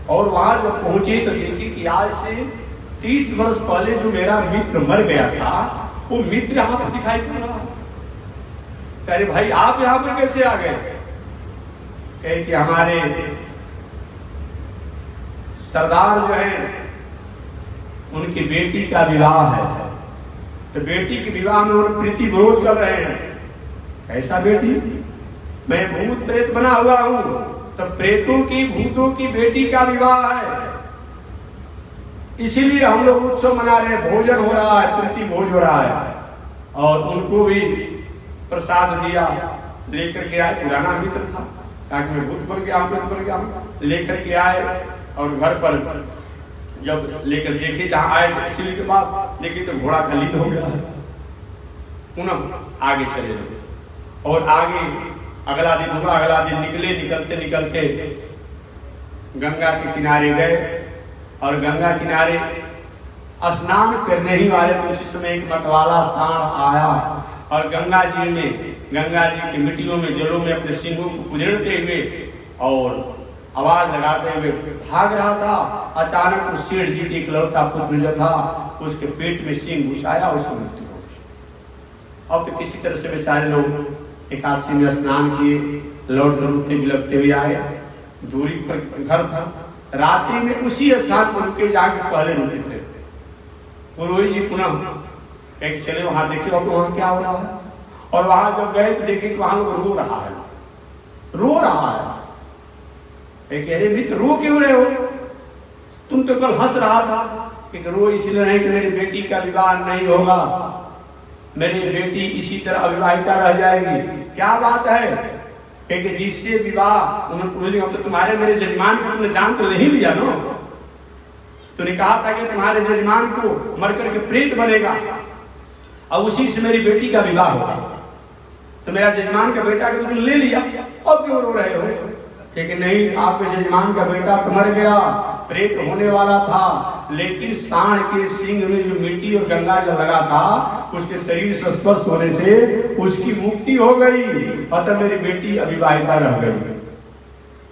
और वहां जब पहुंचे तो देखिए कि आज से 30 वर्ष पहले जो मेरा मित्र मर गया था, वो मित्र यहाँ पर दिखाई पड़ रहा। अरे भाई आप यहाँ पर कैसे आ गए? कहे कि हमारे सरदार जो है उनकी बेटी का विवाह है, तो बेटी के विवाह में वो प्रीति विरोध कर रहे हैं। ऐसा बेटी, मैं भूत प्रेत बना हुआ हूं, तो प्रेतों की भूतों की बेटी का विवाह है, इसीलिए हम लोग उत्सव मना रहे हैं, भोजन हो रहा है, प्रीति भोज हो रहा है। और उनको भी प्रसाद दिया, लेकर के आए। पुराना मित्र था, ताकि मैं भूत बन गया, लेकर के आए। और घर पर जब लेकर देखे, जहां आए किसी के पास देखे तो घोड़ा खलीद हो गया है। पुनः आगे चले और आगे अगला दिन हुआ। अगला दिन निकलते निकलते गंगा के किनारे गए और गंगा किनारे स्नान करने ही वाले थे। उसी समय एक मतवाला सांड आया और गंगा जी की मिट्टियों में जलों में अपने सिंगों को कुचलते हुए और आवाज लगाते हुए भाग रहा था। अचानक उस सेठ जी के इकलौता पुत्र जो था, उसके पेट में सिंह घुसाया, उसकी मृत्यु हो गई। अब तो किसी तरह से बेचारे लोग एकादशी में स्नान किए, लौट रुकते बिलकते हुए आए। दूरी पर घर था, रात्रि में उसी स्थान पर रुके जाके पहले रुके थे। पुरोहित जी पुनः एक चले वहां देखे और वहां क्या हो रहा है। और वहां जब गए तो देखे कि वहां लोग रो रहा है। कह रहे मित्र रो क्यों रहे हो? तुम तो कल हंस रहा था कि रो इसलिए नहीं कि मेरी बेटी का विवाह नहीं होगा, मेरी बेटी इसी तरह अविवाहिता रह जाएगी। क्या बात है? कि जिससे विवाह उन्होंने तो तुम्हारे मेरे जजमान को तुमने जान तो नहीं लिया ना। तूने कहा था कि तुम्हारे जजमान को मर करके प्रेत बनेगा और उसी से मेरी बेटी का विवाह होगा, तो मेरा जजमान का बेटा को तुमने ले लिया, अब क्यों रो रहे हो? कि नहीं, आपके जजमान का बेटा तो मर गया, प्रेत होने वाला था, लेकिन सांड के सींग में जो मिट्टी और गंगा जल लगा था उसके शरीर से स्पर्श होने से उसकी मुक्ति हो गई, अतः मेरी बेटी अविवाहिता रह गई।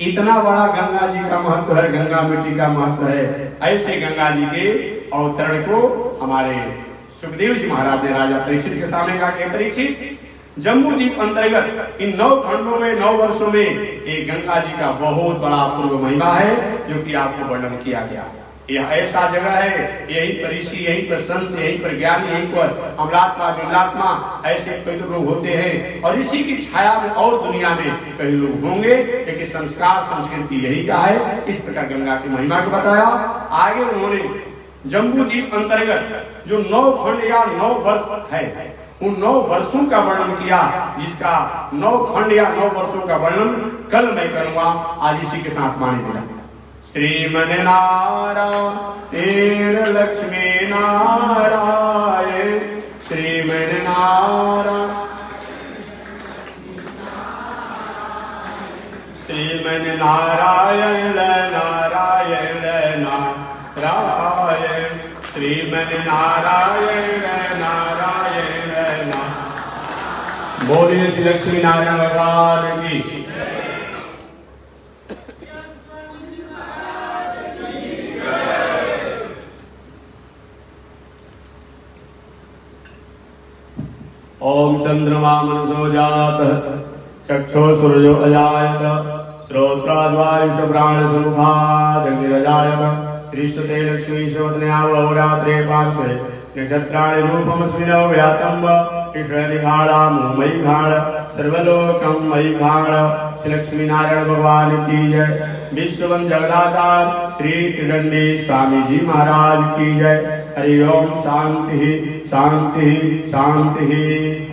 इतना बड़ा गंगा जी का महत्व है, गंगा मिट्टी का महत्व है। ऐसे गंगा जी के अवतरण को हमारे सुखदेव जी महाराज ने राजा परीक्षित के सामने कहा कि परीक्षित, जम्बू द्वीप अंतर्गत इन 9 खंडों में 9 वर्षों में एक गंगा जी का बहुत बड़ा पूर्व महिमा है जो कि आपको वर्णन किया गया। यह ऐसा जगह है, यहीं पर ऋषि, यहीं पर संत, यहीं पर ज्ञानी, यहीं पर अमलात्मा विमलात्मा ऐसे कई लोग होते हैं, और इसी की छाया में और दुनिया में कई लोग होंगे, लेकिन संस्कार संस्कृति यही का है। इस प्रकार गंगा की महिमा को बताया। आगे उन्होंने जम्बू द्वीप अंतर्गत जो 9 खंड या 9 वर्ष है, उन 9 वर्षों का वर्णन किया, जिसका 9 खंड या 9 वर्षों का वर्णन कल मैं करूंगा। आज इसी के साथ वाणी दिला। श्रीमन नारायण लक्ष्मी नारायण, श्रीमन नारायण, श्रीमन नारायण नारायण नारायण, श्रीमन नारायण नारायण नारायण। बोलिए श्री लक्ष्मी नारायण भगवान की। ओम चंद्रमा मनसो जातः, चक्षो सूर्यो अजायत, श्रोत्राद्वायुष प्राण सुमुखादगिरजायत, श्रीश्रुते लक्ष्मी शोधन्यावरात्रे पार्श्वे नक्षत्राणि रूपमस्मिनो व्यातम्ब, कृष्णनिघाड़ा मुंबई घाड़, सर्वलोकं मयि घाड़। श्री लक्ष्मी नारायण भगवान की जय। विश्ववंद जगदाधार श्री त्रिदंडी स्वामी जी महाराज की जय। हरि ओम। शांति शांति शांति।